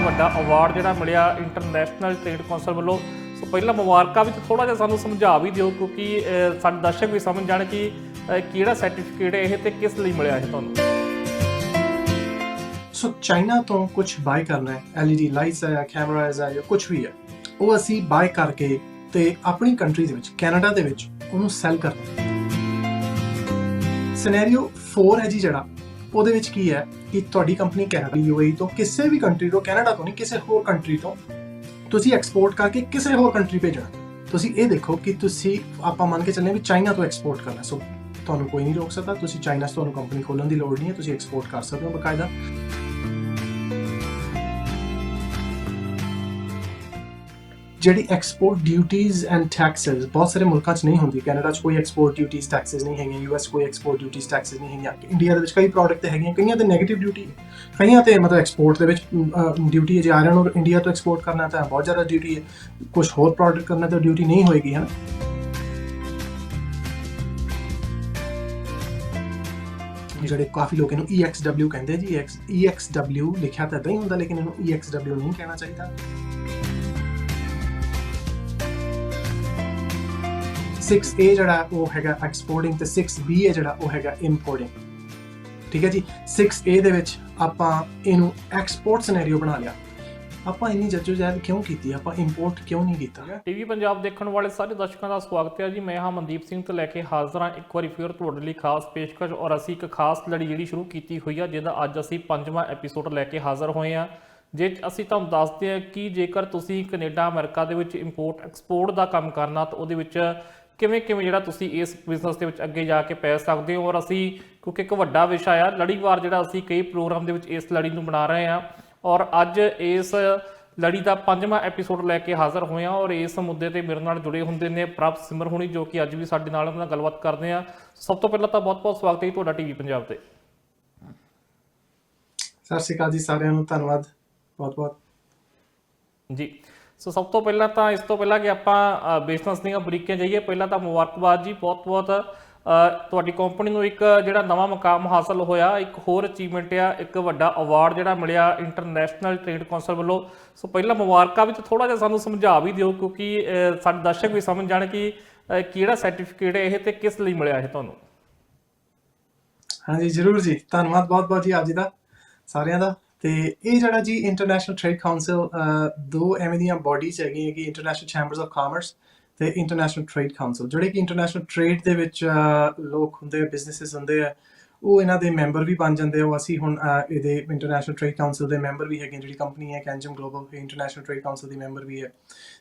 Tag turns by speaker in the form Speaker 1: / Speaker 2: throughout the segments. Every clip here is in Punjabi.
Speaker 1: ਵੱਡਾ ਅਵਾਰਡ ਜਿਹੜਾ ਮਿਲਿਆ ਇੰਟਰਨੈਸ਼ਨਲ ਟ੍ਰੇਡ ਕੌਂਸਲ ਵੱਲੋਂ। ਸੋ ਪਹਿਲਾਂ ਮੁਬਾਰਕਾਂ ਵਿੱਚ ਥੋੜ੍ਹਾ ਜਿਹਾ ਸਾਨੂੰ ਸਮਝਾ ਵੀ ਦਿਓ, ਕਿਉਂਕਿ ਸਾਡੇ ਦਰਸ਼ਕ ਵੀ ਸਮਝ ਜਾਣ ਕਿ ਕਿਹੜਾ ਸਰਟੀਫਿਕੇਟ ਹੈ ਇਹ ਤੇ ਕਿਸ ਲਈ ਮਿਲਿਆ ਇਹ ਤੁਹਾਨੂੰ।
Speaker 2: ਸੋ ਚਾਈਨਾ ਤੋਂ ਕੁਝ ਬਾਏ ਕਰਨਾ ਹੈ, LED ਲਾਈਟਸ ਹੈ, ਕੈਮਰਾਜ਼ ਹੈ ਜਾਂ ਕੁਝ ਵੀ ਹੈ, ਉਹ ਅਸੀਂ ਬਾਏ ਕਰਕੇ ਤੇ ਆਪਣੀ ਕੰਟਰੀ ਦੇ ਵਿੱਚ ਕੈਨੇਡਾ ਦੇ ਵਿੱਚ ਉਹਨੂੰ ਸੈਲ ਕਰਨਾ। ਸਿਨੈਰੀਓ 4 ਹੈ ਜੀ ਜਿਹੜਾ, ਉਹਦੇ ਵਿੱਚ ਕੀ ਹੈ ਕਿ ਤੁਹਾਡੀ ਕੰਪਨੀ ਕੈਨੇਡਾ UAE ਤੋਂ ਕਿਸੇ ਵੀ ਕੰਟਰੀ ਤੋਂ, ਕੈਨੇਡਾ ਤੋਂ ਨਹੀਂ ਕਿਸੇ ਹੋਰ ਕੰਟਰੀ ਤੋਂ ਤੁਸੀਂ ਐਕਸਪੋਰਟ ਕਰਕੇ ਕਿਸੇ ਹੋਰ ਕੰਟਰੀ ਭੇਜਣਾ। ਤੁਸੀਂ ਇਹ ਦੇਖੋ ਕਿ ਤੁਸੀਂ, ਆਪਾਂ ਮੰਨ ਕੇ ਚੱਲੇ ਵੀ ਚਾਈਨਾ ਤੋਂ ਐਕਸਪੋਰਟ ਕਰਨਾ, ਸੋ ਤੁਹਾਨੂੰ ਕੋਈ ਨਹੀਂ ਰੋਕ ਸਕਦਾ। ਤੁਸੀਂ ਚਾਈਨਾ 'ਚ ਤੁਹਾਨੂੰ ਕੰਪਨੀ ਖੋਲ੍ਹਣ ਦੀ ਲੋੜ ਨਹੀਂ ਹੈ, ਤੁਸੀਂ ਐਕਸਪੋਰਟ ਕਰ ਸਕਦੇ ਹੋ ਬਕਾਇਦਾ। ਜਿਹੜੀ ਐਕਸਪੋਰਟ ਡਿਊਟੀਜ਼ ਐਂਡ ਟੈਕਸਿਸ ਬਹੁਤ ਸਾਰੇ ਮੁਲਕਾਂ 'ਚ ਨਹੀਂ ਹੁੰਦੀ। ਕੈਨੇਡਾ 'ਚ ਕੋਈ ਐਕਸਪੋਰਟ ਡਿਊਟੀਜ਼ ਟੈਕਸਿਸ ਨਹੀਂ ਹੈਗੀਆਂ, US ਕੋਈ ਐਕਸਪੋਰਟ ਡਿਊਟੀਜ਼ ਟੈਕਸਿਸ ਨਹੀਂ ਹੈਗੀਆਂ। ਇੰਡੀਆ ਦੇ ਵਿੱਚ ਕਈ ਪ੍ਰੋਡਕਟ ਤੇ ਹੈਗੀਆਂ, ਕਈਆਂ ਤੇ ਨੈਗੇਟਿਵ ਡਿਊਟੀ ਹੈ, ਕਈਆਂ ਤੇ ਮਤਲਬ ਐਕਸਪੋਰਟ ਦੇ ਵਿੱਚ ਡਿਊਟੀ ਹੈ। ਜੇ ਆਇਰਨ ਔਰ ਇੰਡੀਆ ਤੋਂ ਐਕਸਪੋਰਟ ਕਰਨਾ ਤਾਂ ਬਹੁਤ ਜ਼ਿਆਦਾ ਡਿਊਟੀ ਹੈ, ਕੁਝ ਹੋਰ ਪ੍ਰੋਡਕਟ ਕਰਨਾ ਤਾਂ ਡਿਊਟੀ ਨਹੀਂ ਹੋਏਗੀ, ਹੈ ਨਾ। ਜਿਹੜੇ ਕਾਫੀ ਲੋਕ ਇਹਨੂੰ EXW ਕਹਿੰਦੇ ਜੀ, EXW ਲਿਖਿਆ ਤਾਂ ਇੱਦਾਂ ਹੀ ਹੁੰਦਾ, ਲੇਕਿਨ ਇਹਨੂੰ EXW ਨਹੀਂ ਕਹਿਣਾ ਚਾਹੀਦਾ। 6A ਜਿਹੜਾ ਉਹ ਹੈਗਾ ਐਕਸਪੋਰਟਿੰਗ ਤੇ 6B ਹੈ ਜਿਹੜਾ ਉਹ ਹੈਗਾ ਇੰਪੋਰਟਿੰਗ। ਠੀਕ ਹੈ ਜੀ। 6A ਦੇ ਵਿੱਚ ਆਪਾਂ ਇਹਨੂੰ ਐਕਸਪੋਰਟ ਸਿਨੈਰੀਓ ਬਣਾ ਲਿਆ। ਆਪਾਂ ਇੰਨੀ ਜੱਜੋਜਹਿਦ ਕਿਉਂ ਕੀਤੀ, ਆਪਾਂ ਇੰਪੋਰਟ ਕਿਉਂ ਨਹੀਂ ਕੀਤਾ।
Speaker 1: ਟੀਵੀ ਪੰਜਾਬ ਦੇਖਣ ਵਾਲੇ ਸਾਰੇ ਦਰਸ਼ਕਾਂ ਦਾ ਸਵਾਗਤ ਹੈ ਜੀ। ਮੈਂ ਹਾਂ ਮਨਦੀਪ ਸਿੰਘ ਤੋਂ ਲੈ ਕੇ ਹਾਜ਼ਰ ਹਾਂ ਇੱਕ ਵਾਰੀ ਫਿਰ ਤੁਹਾਡੇ ਲਈ ਖਾਸ ਪੇਸ਼ਕਸ਼, ਔਰ ਅਸੀਂ ਇੱਕ ਖਾਸ ਲੜੀ ਜਿਹੜੀ ਸ਼ੁਰੂ ਕੀਤੀ ਹੋਈ ਆ, ਜਿਹਦਾ ਅੱਜ ਅਸੀਂ 5ਵਾਂ ਐਪੀਸੋਡ ਲੈ ਕੇ ਹਾਜ਼ਰ ਹੋਏ ਹਾਂ। ਜੇ ਅਸੀਂ ਤੁਹਾਨੂੰ ਦੱਸਦੇ ਹਾਂ ਕਿ ਜੇਕਰ ਤੁਸੀਂ ਕੈਨੇਡਾ ਅਮਰੀਕਾ ਦੇ ਵਿੱਚ ਇੰਪੋਰਟ ਐਕਸਪੋਰਟ ਦਾ ਕੰਮ ਕਰਨਾ ਤਾਂ ਉਹਦੇ ਵਿੱਚ ਕਿਵੇਂ ਜਿਹੜਾ ਤੁਸੀਂ ਇਸ ਬਿਜ਼ਨਸ ਦੇ ਵਿੱਚ ਅੱਗੇ ਜਾ ਕੇ ਪੈ ਸਕਦੇ ਹੋ। ਔਰ ਅਸੀਂ ਕਿਉਂਕਿ ਇੱਕ ਵੱਡਾ ਵਿਸ਼ਾ ਆ, ਲੜੀਵਾਰ ਜਿਹੜਾ ਅਸੀਂ ਕਈ ਪ੍ਰੋਗਰਾਮ ਦੇ ਵਿੱਚ ਇਸ ਲੜੀ ਨੂੰ ਬਣਾ ਰਹੇ ਹਾਂ, ਔਰ ਅੱਜ ਇਸ ਲੜੀ ਦਾ 5ਵਾਂ ਐਪੀਸੋਡ ਲੈ ਕੇ ਹਾਜ਼ਰ ਹੋਏ ਹਾਂ। ਔਰ ਇਸ ਮੁੱਦੇ ਤੇ ਮੇਰੇ ਨਾਲ ਜੁੜੇ ਹੁੰਦੇ ਨੇ ਪ੍ਰਭ ਸਿਮਰ ਹੋਣੀ, ਜੋ ਕਿ ਅੱਜ ਵੀ ਸਾਡੇ ਨਾਲ ਉਹਨਾਂ ਨਾਲ ਗੱਲਬਾਤ ਕਰਦੇ ਹਾਂ। ਸਭ ਤੋਂ ਪਹਿਲਾਂ ਤਾਂ ਬਹੁਤ ਸਵਾਗਤ ਹੈ ਤੁਹਾਡਾ ਟੀਵੀ ਪੰਜਾਬ ਤੇ।
Speaker 2: ਸਤਿ ਸ਼੍ਰੀ ਅਕਾਲ ਜੀ ਸਾਰਿਆਂ ਨੂੰ, ਧੰਨਵਾਦ ਬਹੁਤ
Speaker 1: ਜੀ। ਸੋ ਸਭ ਤੋਂ ਪਹਿਲਾਂ ਤਾਂ ਇਸ ਤੋਂ ਪਹਿਲਾਂ ਕਿ ਆਪਾਂ ਬਿਜ਼ਨਸ ਦੀਆਂ ਬਰੀਕੀਆਂ ਜਾਈਏ, ਪਹਿਲਾਂ ਤਾਂ ਮੁਬਾਰਕਬਾਦ ਜੀ, ਬਹੁਤ ਤੁਹਾਡੀ ਕੰਪਨੀ ਨੂੰ ਇੱਕ ਜਿਹੜਾ ਨਵਾਂ ਮੁਕਾਮ ਹਾਸਲ ਹੋਇਆ, ਇੱਕ ਹੋਰ ਅਚੀਵਮੈਂਟ ਆ, ਇੱਕ ਵੱਡਾ ਅਵਾਰਡ ਜਿਹੜਾ ਮਿਲਿਆ ਇੰਟਰਨੈਸ਼ਨਲ ਟ੍ਰੇਡ ਕੌਂਸਲ ਵੱਲੋਂ। ਸੋ ਪਹਿਲਾਂ ਮੁਬਾਰਕਾਂ ਵਿੱਚ ਥੋੜ੍ਹਾ ਜਿਹਾ ਸਾਨੂੰ ਸਮਝਾ ਵੀ ਦਿਓ, ਕਿਉਂਕਿ ਸਾਡੇ ਦਰਸ਼ਕ ਵੀ ਸਮਝ ਜਾਣ ਕਿ ਕਿਹੜਾ ਸਰਟੀਫਿਕੇਟ ਹੈ ਇਹ ਤੇ ਕਿਸ ਲਈ ਮਿਲਿਆ ਇਹ ਤੁਹਾਨੂੰ।
Speaker 2: ਹਾਂਜੀ ਜ਼ਰੂਰ ਜੀ, ਧੰਨਵਾਦ ਬਹੁਤ ਜੀ ਆਪ ਜੀ ਦਾ, ਸਾਰਿਆਂ ਦਾ। ਤੇ ਇਹ ਜਿਹੜਾ ਜੀ ਇੰਟਰਨੈਸ਼ਨਲ ਟ੍ਰੇਡ ਕਾਉਂਸਲ, ਦੋ ਐਵੇਂ ਦੀਆਂ ਬੋਡੀਜ਼ ਹੈਗੀਆਂ ਕਿ ਇੰਟਰਨੈਸ਼ਨਲ ਚੈਂਬਰਸ ਆਫ ਕਾਮਰਸ ਤੇ ਇੰਟਰਨੈਸ਼ਨਲ ਟ੍ਰੇਡ ਕਾਉਂਸਲ, ਜਿਹੜੇ ਕਿ ਇੰਟਰਨੈਸ਼ਨਲ ਟ੍ਰੇਡ ਦੇ ਵਿੱਚ ਲੋਕ ਹੁੰਦੇ ਆ, ਬਿਜ਼ਨਸਿਸ ਹੁੰਦੇ ਆ, ਉਹ ਇਹਨਾਂ ਦੇ ਮੈਂਬਰ ਵੀ ਬਣ ਜਾਂਦੇ ਆ। ਉਹ ਅਸੀਂ ਹੁਣ ਇਹਦੇ ਇੰਟਰਨੈਸ਼ਨਲ ਟ੍ਰੇਡ ਕਾਉਂਸਲ ਦੇ ਮੈਂਬਰ ਵੀ ਹੈਗੇ। ਜਿਹੜੀ ਕੰਪਨੀ ਹੈ ਕੈਂਜਮ ਗਲੋਬਲ, ਇੰਟਰਨੈਸ਼ਨਲ ਟ੍ਰੇਡ ਕਾਉਂਸਲ ਦੀ ਮੈਂਬਰ ਵੀ ਹੈ।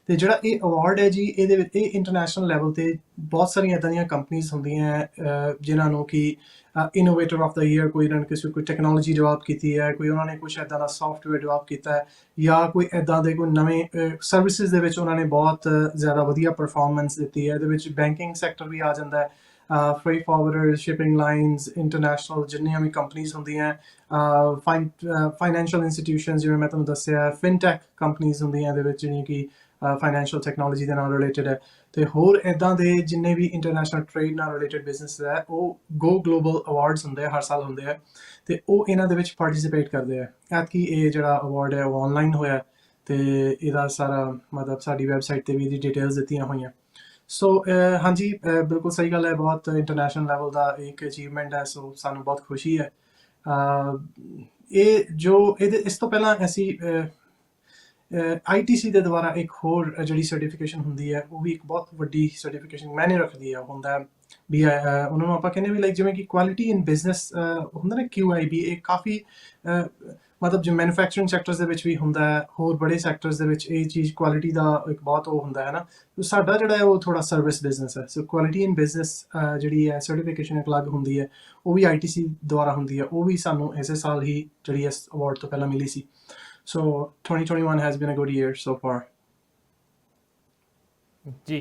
Speaker 2: ਤੇ ਜਿਹੜਾ ਇਹ ਅਵਾਰਡ ਹੈ ਜੀ, ਇਹਦੇ ਵਿੱਚ ਇਹ ਇੰਟਰਨੈਸ਼ਨਲ ਲੈਵਲ ਤੇ ਬਹੁਤ ਸਾਰੀਆਂ ਇੱਦਾਂ ਦੀਆਂ ਕੰਪਨੀਜ਼ ਹੁੰਦੀਆਂ ਜਿਨ੍ਹਾਂ ਨੂੰ ਕਿ ਇਨੋਵੇਟਰ ਆਫ ਦਾ ਈਅਰ, ਕੋਈ ਇਹਨਾਂ ਨੇ ਕੋਈ ਟੈਕਨੋਲੋਜੀ ਡਿਵੈਲਪ ਕੀਤੀ ਹੈ, ਕੋਈ ਉਹਨਾਂ ਨੇ ਕੁਛ ਇੱਦਾਂ ਦਾ ਸੌਫਟਵੇਅਰ ਡਿਵੈਲਪ ਕੀਤਾ ਹੈ, ਜਾਂ ਕੋਈ ਇੱਦਾਂ ਦੇ ਕੋਈ ਨਵੇਂ ਸਰਵਿਸਿਜ਼ ਦੇ ਵਿੱਚ ਉਹਨਾਂ ਨੇ ਬਹੁਤ ਜ਼ਿਆਦਾ ਵਧੀਆ ਪਰਫਾਰਮੈਂਸ ਦਿੱਤੀ ਹੈ। ਇਹਦੇ ਵਿੱਚ ਬੈਂਕਿੰਗ ਸੈਕਟਰ ਵੀ ਆ ਜਾਂਦਾ ਹੈ, ਫreight forwarders, shipping lines, ਇੰਟਰਨੈਸ਼ਨਲ ਜਿੰਨੀਆਂ ਵੀ ਕੰਪਨੀਜ਼ ਹੁੰਦੀਆਂ, ਫਾਈਨੈਂਸ਼ੀਅਲ ਇੰਸਟੀਟਿਊਸ਼ਨਸ ਜਿਵੇਂ ਮੈਂ ਤੁਹਾਨੂੰ ਦੱਸਿਆ, ਫਿਨਟੈਕ ਕੰਪਨੀਜ਼ ਹੁੰਦੀਆਂ ਇਹਦੇ ਵਿੱਚ, ਜਿਹੜੀਆਂ ਕਿ ਫਾਈਨੈਂਸ਼ੀਅਲ ਟੈਕਨੋਲੋਜੀ ਦੇ ਨਾਲ ਰਿਲੇਟਡ ਹੈ। ਤੇ ਹੋਰ ਇੱਦਾਂ ਦੇ ਜਿੰਨੇ ਵੀ ਇੰਟਰਨੈਸ਼ਨਲ ਟ੍ਰੇਡ ਨਾਲ ਰਿਲੇਟਡ ਬਿਜ਼ਨਸ ਹੈ, ਉਹ ਗੋ ਗਲੋਬਲ ਅਵਾਰਡਸ ਹੁੰਦੇ ਆ, ਹਰ ਸਾਲ ਹੁੰਦੇ ਆ, ਤੇ ਉਹ ਇਹਨਾਂ ਦੇ ਵਿੱਚ ਪਾਰਟੀਸਿਪੇਟ ਕਰਦੇ ਆ। ਐਤਕੀ ਇਹ ਜਿਹੜਾ ਅਵਾਰਡ ਹੈ ਉਹ ਆਨਲਾਈਨ ਹੋਇਆ, ਤੇ ਇਹਦਾ ਸਾਰਾ ਮਤਲਬ ਸਾਡੀ ਵੈਬਸਾਈਟ ਤੇ ਵੀ ਇਹਦੀ ਡਿਟੇਲਸ ਦਿੱਤੀਆਂ ਹੋਈਆਂ। ਸੋ ਹਾਂਜੀ, ਬਿਲਕੁਲ ਸਹੀ ਗੱਲ ਹੈ, ਬਹੁਤ ਇੰਟਰਨੈਸ਼ਨਲ ਲੈਵਲ ਦਾ ਇੱਕ ਅਚੀਵਮੈਂਟ ਹੈ। ਸੋ ਸਾਨੂੰ ਬਹੁਤ ਖੁਸ਼ੀ ਹੈ। ਇਹ ਜੋ ਇਸ ਤੋਂ ਪਹਿਲਾਂ ਅਸੀਂ ITC ਦੇ ਦੁਆਰਾ ਇੱਕ ਹੋਰ ਜਿਹੜੀ ਸਰਟੀਫਿਕੇਸ਼ਨ ਹੁੰਦੀ ਹੈ, ਉਹ ਵੀ ਇੱਕ ਬਹੁਤ ਵੱਡੀ ਸਰਟੀਫਿਕੇਸ਼ਨ ਮੈਨੇ ਰੱਖਦੀ ਹੈ, ਹੁੰਦਾ ਵੀ ਉਹਨਾਂ ਨੂੰ ਆਪਾਂ ਕਹਿੰਦੇ ਵੀ ਲਾਈਕ ਜਿਵੇਂ ਕਿ ਕੁਆਲਿਟੀ ਇਨ ਬਿਜ਼ਨਸ ਹੁੰਦਾ ਨਾ, QIB। ਇਹ ਕਾਫੀ ਮਤਲਬ ਜੋ ਮੈਨੂਫੈਕਚਰਿੰਗ ਸੈਕਟਰਸ ਦੇ ਵਿੱਚ ਵੀ ਹੁੰਦਾ ਹੈ, ਹੋਰ ਬੜੇ ਸੈਕਟਰਸ ਦੇ ਵਿੱਚ ਇਹ ਚੀਜ਼ ਕੁਆਲਿਟੀ ਦਾ ਇੱਕ ਬਹੁਤ ਉਹ ਹੁੰਦਾ ਹੈ ਨਾ। ਸਾਡਾ ਜਿਹੜਾ ਹੈ ਉਹ ਥੋੜਾ ਸਰਵਿਸ ਬਿਜ਼ਨਸ ਹੈ। ਸੋ ਕੁਆਲਿਟੀ ਇਨ ਬਿਜ਼ਨਸ ਜਿਹੜੀ ਹੈ ਸਰਟੀਫਿਕੇਸ਼ਨ ਇੱਕ ਅਲੱਗ ਹੁੰਦੀ ਹੈ, ਉਹ ਵੀ ITC ਦੁਆਰਾ ਹੁੰਦੀ ਹੈ। ਉਹ ਵੀ ਸਾਨੂੰ ਇਸੇ ਸਾਲ ਹੀ ਜਿਹੜੀ ਇਸ ਅਵਾਰਡ ਤੋਂ ਪਹਿਲਾਂ ਮਿਲੀ ਸੀ। So 2021 has been a good year so far.
Speaker 1: ਜੀ,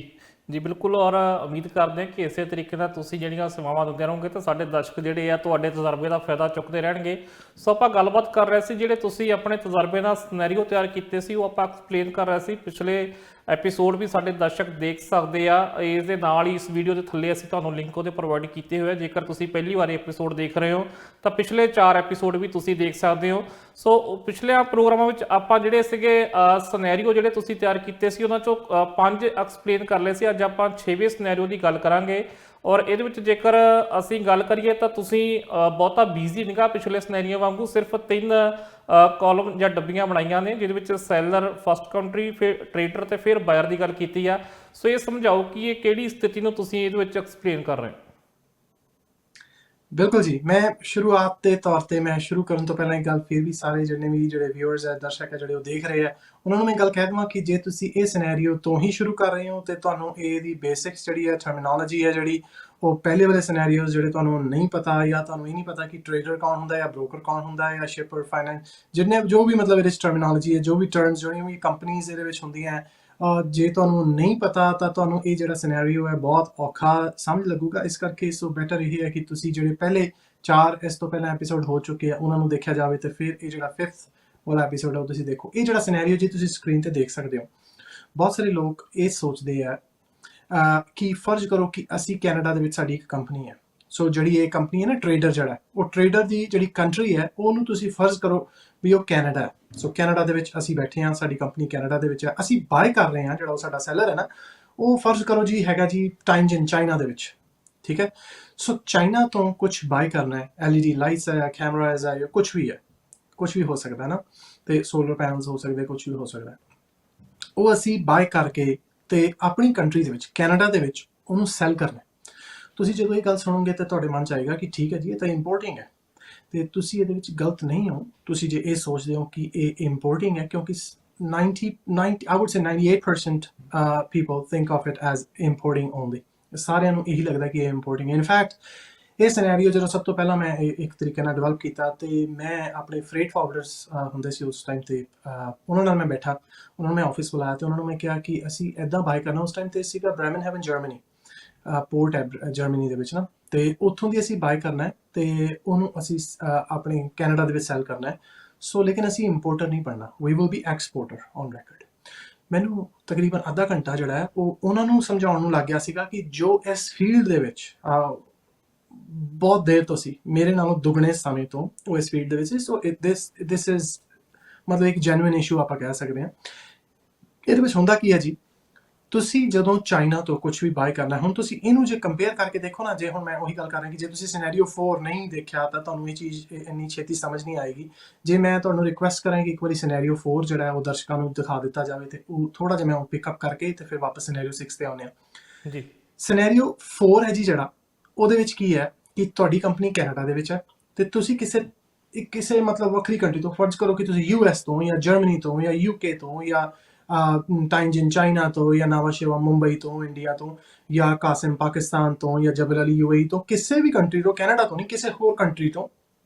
Speaker 1: ਜੀ ਬਿਲਕੁਲ, ਔਰ ਉਮੀਦ ਕਰਦੇ ਹਾਂ ਕਿ ਇਸੇ ਤਰੀਕੇ ਨਾਲ ਤੁਸੀਂ ਜਿਹੜੀਆਂ ਸੇਵਾਵਾਂ ਦਿੰਦੇ ਰਹੋਗੇ ਤਾਂ ਸਾਡੇ ਦਰਸ਼ਕ ਜਿਹੜੇ ਆ ਤੁਹਾਡੇ ਤਜਰਬੇ ਦਾ ਫਾਇਦਾ ਚੁੱਕਦੇ ਰਹਿਣਗੇ। ਸੋ ਆਪਾਂ ਗੱਲਬਾਤ ਕਰ ਰਹੇ ਸੀ, ਜਿਹੜੇ ਤੁਸੀਂ ਆਪਣੇ ਤਜਰਬੇ ਨਾਲ ਸਿਨੈਰੀਓ ਤਿਆਰ ਕੀਤੇ ਸੀ ਉਹ ਆਪਾਂ ਐਕਸਪਲੇਨ ਕਰ ਰਹੇ ਸੀ। ਪਿਛਲੇ ਐਪੀਸੋਡ ਵੀ ਸਾਡੇ ਦਰਸ਼ਕ ਦੇਖ ਸਕਦੇ ਆ। ਇਸ ਦੇ ਨਾਲ ਹੀ ਇਸ ਵੀਡੀਓ ਦੇ ਥੱਲੇ ਅਸੀਂ ਤੁਹਾਨੂੰ ਲਿੰਕ ਉਹਦੇ ਪ੍ਰੋਵਾਈਡ ਕੀਤੇ ਹੋਏ ਆ। ਜੇਕਰ ਤੁਸੀਂ ਪਹਿਲੀ ਵਾਰ ਐਪੀਸੋਡ ਦੇਖ ਰਹੇ ਹੋ ਤਾਂ ਪਿਛਲੇ 4 ਐਪੀਸੋਡ ਵੀ ਤੁਸੀਂ ਦੇਖ ਸਕਦੇ ਹੋ। ਸੋ ਪਿਛਲੇ ਪ੍ਰੋਗਰਾਮਾਂ ਵਿੱਚ ਆਪਾਂ ਜਿਹੜੇ ਸੀਗੇ ਸਿਨੈਰੀਓ ਜਿਹੜੇ ਤੁਸੀਂ ਤਿਆਰ ਕੀਤੇ ਸੀ ਉਹਨਾਂ ਚੋਂ 5 ਐਕਸਪਲੇਨ ਕਰ ਲਏ ਸੀ। ਅੱਜ ਆਪਾਂ 6ਵੇਂ ਸਿਨੈਰੀਓ ਦੀ ਗੱਲ ਕਰਾਂਗੇ, ਔਰ ਇਹਦੇ ਵਿੱਚ ਜੇਕਰ ਅਸੀਂ ਗੱਲ ਕਰੀਏ ਤਾਂ ਤੁਸੀਂ ਬਹੁਤਾ ਬਿਜ਼ੀ ਨਿਗਾ ਪਿਛਲੇ ਸਿਨੈਰੀਓ ਵਾਂਗੂ ਸਿਰਫ 3 ਕਾਲਮ ਜਾਂ ਡੱਬੀਆਂ ਬਣਾਈਆਂ ਨੇ, ਜਿਹਦੇ ਵਿੱਚ ਸੈਲਰ, ਫਸਟ ਕੰਟਰੀ, ਫਿਰ ਟ੍ਰੇਡਰ ਤੇ ਫਿਰ ਬਾਇਰ ਦੀ ਗੱਲ ਕੀਤੀ ਆ। ਸੋ ਇਹ ਸਮਝਾਓ ਕਿ ਇਹ ਕਿਹੜੀ ਸਥਿਤੀ ਨੂੰ ਤੁਸੀਂ ਇਹਦੇ ਵਿੱਚ ਐਕਸਪਲੇਨ ਕਰ ਰਹੇ ਹੋ।
Speaker 2: ਬਿਲਕੁਲ ਜੀ, ਮੈਂ ਸ਼ੁਰੂਆਤ ਦੇ ਤੌਰ ਤੇ ਮੈਂ ਸ਼ੁਰੂ ਕਰਨ ਤੋਂ ਪਹਿਲਾਂ ਇੱਕ ਗੱਲ ਫਿਰ ਵੀ ਸਾਰੇ ਜਿੰਨੇ ਵੀ ਜਿਹੜੇ ਵਿਊਅਰਸ ਹੈ, ਦਰਸ਼ਕ ਹੈ, ਜਿਹੜੇ ਉਹ ਦੇਖ ਰਹੇ ਆ, ਉਹਨਾਂ ਨੂੰ ਮੈਂ ਗੱਲ ਕਹਿ ਦੇਵਾਂ ਕਿ ਜੇ ਤੁਸੀਂ ਇਹ ਸਿਨੈਰੀਓ ਤੋਂ ਹੀ ਸ਼ੁਰੂ ਕਰ ਰਹੇ ਹੋ ਤੇ ਤੁਹਾਨੂੰ ਇਹਦੀ ਬੇਸਿਕਸ ਜਿਹੜੀ ਹੈ, ਟਰਮੀਨੋਲੋਜੀ ਹੈ ਜਿਹੜੀ, ਉਹ ਪਹਿਲੇ ਵਾਲੇ ਸਿਨੈਰੀਓਜ਼ ਜਿਹੜੇ ਤੁਹਾਨੂੰ ਨਹੀਂ ਪਤਾ, ਜਾਂ ਤੁਹਾਨੂੰ ਇਹ ਨਹੀਂ ਪਤਾ ਕਿ ਟ੍ਰੇਡਰ ਕੌਣ ਹੁੰਦਾ ਜਾਂ ਬ੍ਰੋਕਰ ਕੌਣ ਹੁੰਦਾ ਜਾਂ ਸ਼ਿਪਰ, ਫਾਈਨੈਂਸ, ਜਿੰਨੇ ਜੋ ਵੀ ਮਤਲਬ ਇਹਦੇ 'ਚ ਟਰਮੀਨੋਲੋਜੀ ਹੈ, ਜੋ ਵੀ ਟਰਮਸ, ਜਿਹੜੀਆਂ ਵੀ ਕੰਪਨੀਜ਼ ਇਹਦੇ ਵਿੱਚ ਹੁੰਦੀਆਂ, ਜੇ ਤੁਹਾਨੂੰ ਨਹੀਂ ਪਤਾ ਤਾਂ ਤੁਹਾਨੂੰ ਇਹ ਜਿਹੜਾ ਸਿਨੈਰੀਓ ਹੈ ਬਹੁਤ ਔਖਾ ਸਮਝ ਲੱਗੂਗਾ। ਇਸ ਕਰਕੇ ਸੋ ਬੈਟਰ ਇਹ ਹੈ ਕਿ ਤੁਸੀਂ ਜਿਹੜੇ ਪਹਿਲੇ 4 ਇਸ ਤੋਂ ਪਹਿਲਾਂ ਐਪੀਸੋਡ ਹੋ ਚੁੱਕੇ ਆ ਉਹਨਾਂ ਨੂੰ ਦੇਖਿਆ ਜਾਵੇ ਤੇ ਫਿਰ ਇਹ ਜਿਹੜਾ 5th ਵਾਲਾ ਐਪੀਸੋਡ ਹੈ ਉਹ ਤੁਸੀਂ ਦੇਖੋ। ਇਹ ਜਿਹੜਾ ਸਿਨੈਰੀਓ ਜੀ ਤੁਸੀਂ ਸਕਰੀਨ ਤੇ ਦੇਖ ਸਕਦੇ ਹੋ, ਬਹੁਤ ਸਾਰੇ ਲੋਕ ਇਹ ਸੋਚਦੇ ਆ ਕਿ ਫਰਜ਼ ਕਰੋ ਕਿ ਅਸੀਂ ਕੈਨੇਡਾ ਦੇ ਵਿੱਚ ਸਾਡੀ ਇੱਕ ਕੰਪਨੀ ਹੈ। ਸੋ ਜਿਹੜੀ ਇਹ ਕੰਪਨੀ ਹੈ ਨਾ, ਟ੍ਰੇਡਰ ਜਿਹੜਾ, ਉਹ ਟ੍ਰੇਡਰ ਦੀ ਜਿਹੜੀ ਕੰਟਰੀ ਹੈ ਉਹਨੂੰ ਤੁਸੀਂ ਫਰਜ਼ ਕਰੋ ਵੀ ਉਹ ਕੈਨੇਡਾ ਹੈ। ਸੋ ਕੈਨੇਡਾ ਦੇ ਵਿੱਚ ਅਸੀਂ ਬੈਠੇ ਹਾਂ, ਸਾਡੀ ਕੰਪਨੀ ਕੈਨੇਡਾ ਦੇ ਵਿੱਚ ਹੈ, ਅਸੀਂ ਬਾਏ ਕਰ ਰਹੇ ਹਾਂ, ਜਿਹੜਾ ਉਹ ਸਾਡਾ ਸੈਲਰ ਹੈ ਨਾ, ਉਹ ਫਰਜ਼ ਕਰੋ ਜੀ ਹੈਗਾ ਜੀ ਟਾਈਨਜਨ, ਚਾਈਨਾ ਦੇ ਵਿੱਚ, ਠੀਕ ਹੈ। ਸੋ ਚਾਈਨਾ ਤੋਂ ਕੁਝ ਬਾਏ ਕਰਨਾ ਹੈ, LED ਲਾਈਟਸ ਹੈ, ਕੈਮਰਾਜ਼ ਹੈ, ਜਾਂ ਕੁਝ ਵੀ ਹੈ, ਕੁਝ ਵੀ ਹੋ ਸਕਦਾ ਨਾ, ਤੇ ਸੋਲਰ ਪੈਨਲਸ ਹੋ ਸਕਦੇ, ਕੁਝ ਵੀ ਹੋ ਸਕਦਾ। ਉਹ ਅਸੀਂ ਬਾਏ ਕਰਕੇ ਤੇ ਆਪਣੀ ਕੰਟਰੀ ਦੇ ਵਿੱਚ, ਕੈਨੇਡਾ ਦੇ ਵਿੱਚ ਉਹਨੂੰ ਸੈਲ ਕਰਨਾ। ਤੁਸੀਂ ਜਦੋਂ ਇਹ ਗੱਲ ਸੁਣੋਗੇ ਤਾਂ ਤੁਹਾਡੇ ਮਨ 'ਚ ਆਏਗਾ ਕਿ ਠੀਕ ਹੈ ਜੀ, ਇਹ ਤਾਂ ਇੰਪੋਰਟਿੰਗ ਹੈ, ਤੇ ਤੁਸੀਂ ਇਹਦੇ ਵਿੱਚ ਗਲਤ ਨਹੀਂ ਹੋ। ਤੁਸੀਂ ਜੇ ਇਹ ਸੋਚਦੇ ਹੋ ਕਿ ਇਹ ਇੰਪੋਰਟਿੰਗ ਹੈ, ਕਿਉਂਕਿ 90 I would say 98% people think of it as importing only। ਸਾਰਿਆਂ ਨੂੰ ਇਹੀ ਲੱਗਦਾ ਕਿ ਇਹ ਇੰਪੋਰਟਿੰਗ ਹੈ। ਇਨਫੈਕਟ ਇਹ ਸਿਨੈਰੀਓ ਜਦੋਂ ਸਭ ਤੋਂ ਪਹਿਲਾਂ ਮੈਂ ਇੱਕ ਤਰੀਕੇ ਨਾਲ ਡਿਵੈਲਪ ਕੀਤਾ, ਤੇ ਮੈਂ ਆਪਣੇ ਫਰੇਟ ਫਾਰਵਰਡਰਸ ਹੁੰਦੇ ਸੀ ਉਸ ਟਾਈਮ ਤੇ, ਉਹਨਾਂ ਨਾਲ ਮੈਂ ਬੈਠਾ, ਉਹਨਾਂ ਨੂੰ ਮੈਂ ਆਫਿਸ ਬੁਲਾਇਆ ਤੇ ਉਹਨਾਂ ਨੂੰ ਮੈਂ ਕਿਹਾ ਕਿ ਅਸੀਂ ਇੱਦਾਂ ਬਾਏ ਕਰਨਾ। ਉਸ ਟਾਈਮ ਤੇ ਸੀਗਾ ਬ੍ਰੈਮਨਹੈਵਨ, ਜਰਮਨੀ, ਪੋਰਟ ਹੈ ਜਰਮਨੀ ਦੇ ਵਿੱਚ ਨਾ, ਤੇ ਉੱਥੋਂ ਦੀ ਅਸੀਂ ਬਾਏ ਕਰਨਾ ਹੈ ਤੇ ਉਹਨੂੰ ਅਸੀਂ ਆਪਣੇ ਕੈਨੇਡਾ ਦੇ ਵਿੱਚ ਸੈਲ ਕਰਨਾ ਹੈ। ਸੋ ਲੇਕਿਨ ਅਸੀਂ ਇੰਪੋਰਟਰ ਨਹੀਂ ਬਣਨਾ, we will be exporter on record. ਮੈਨੂੰ ਤਕਰੀਬਨ ਅੱਧਾ ਘੰਟਾ ਜਿਹੜਾ ਹੈ ਉਹ ਉਹਨਾਂ ਨੂੰ ਸਮਝਾਉਣ ਨੂੰ ਲੱਗ ਗਿਆ ਸੀਗਾ ਕਿ ਜੋ ਇਸ ਫੀਲਡ ਦੇ ਵਿੱਚ ਬਹੁਤ ਦੇਰ ਤੋਂ ਸੀ, ਮੇਰੇ ਨਾਲੋਂ ਦੁੱਗਣੇ ਸਮੇਂ ਤੋਂ ਉਹ ਇਸ ਫੀਲਡ ਦੇ ਵਿੱਚ ਸੀ। ਸੋ ਦਿਸ ਇਜ਼ ਮਤਲਬ ਇੱਕ ਜੈਨੂਇਨ ਇਸ਼ੂ ਆਪਾਂ ਕਹਿ ਸਕਦੇ ਹਾਂ। ਇਹਦੇ ਵਿੱਚ ਹੁੰਦਾ ਕੀ ਹੈ ਜੀ, ਤੁਸੀਂ ਜਦੋਂ ਚਾਈਨਾ ਤੋਂ ਕੁਝ ਵੀ ਬਾਏ ਕਰਨਾ, ਹੁਣ ਤੁਸੀਂ ਇਹਨੂੰ ਜੇ ਕੰਪੇਅਰ ਕਰਕੇ ਦੇਖੋ ਨਾ, ਜੇ ਹੁਣ ਮੈਂ ਉਹੀ ਗੱਲ ਕਰ ਰਿਹਾ ਕਿ ਜੇ ਤੁਸੀਂ ਸਿਨੈਰੀਓ 4 ਨਹੀਂ ਦੇਖਿਆ ਤਾਂ ਤੁਹਾਨੂੰ ਇਹ ਚੀਜ਼ ਇੰਨੀ ਛੇਤੀ ਸਮਝ ਨਹੀਂ ਆਏਗੀ। ਜੇ ਮੈਂ ਤੁਹਾਨੂੰ ਰਿਕੁਐਸਟ ਕਰਾਂ ਕਿ ਇੱਕ ਵਾਰੀ ਸਿਨੈਰੀਓ 4 ਜਿਹੜਾ ਹੈ ਉਹ ਦਰਸ਼ਕਾਂ ਨੂੰ ਦਿਖਾ ਦਿੱਤਾ ਜਾਵੇ ਤੇ ਉਹ ਥੋੜਾ ਜਿਹਾ ਮੈਂ ਉਹ ਪਿਕਅਪ ਕਰਕੇ ਤੇ ਫਿਰ ਵਾਪਸ ਸਿਨੈਰੀਓ 6 ਤੇ ਆਉਂਦੇ ਹਾਂ
Speaker 1: ਜੀ।
Speaker 2: ਸਿਨੈਰੀਓ 4 ਹੈ ਜੀ ਜਿਹੜਾ, ਉਹਦੇ ਵਿੱਚ ਕੀ ਹੈ ਕਿ ਤੁਹਾਡੀ ਕੰਪਨੀ ਕੈਨੇਡਾ ਦੇ ਵਿੱਚ ਹੈ ਤੇ ਤੁਸੀਂ ਕਿਸੇ ਮਤਲਬ ਵੱਖਰੀ ਕੰਟਰੀ ਤੋਂ, ਫਰਜ਼ ਕਰੋ ਕਿ ਤੁਸੀਂ US ਤੋਂ ਜਾਂ ਜਰਮਨੀ ਤੋਂ ਜਾਂ UK ਤੋਂ ਜਾਂ ਟਾਈਨਜਨ ਚਾਈਨਾ ਤੋਂ ਜਾਂ ਨਾਵਾ ਸ਼ੇਵਾ ਮੁੰਬਈ ਤੋਂ, ਇੰਡੀਆ ਤੋਂ, ਜਾਂ ਕਾਸਿਮ ਪਾਕਿਸਤਾਨ ਤੋਂ, ਜਾਂ ਜਬਲ ਅਲੀ UAE ਤੋਂ, ਕਿਸੇ ਵੀ ਕੰਟਰੀ ਤੋਂ, ਕੈਨੇਡਾ ਤੋਂ ਨਹੀਂ, ਕਿਸੇ ਹੋਰ ਕੰਟਰੀ ਤੋਂ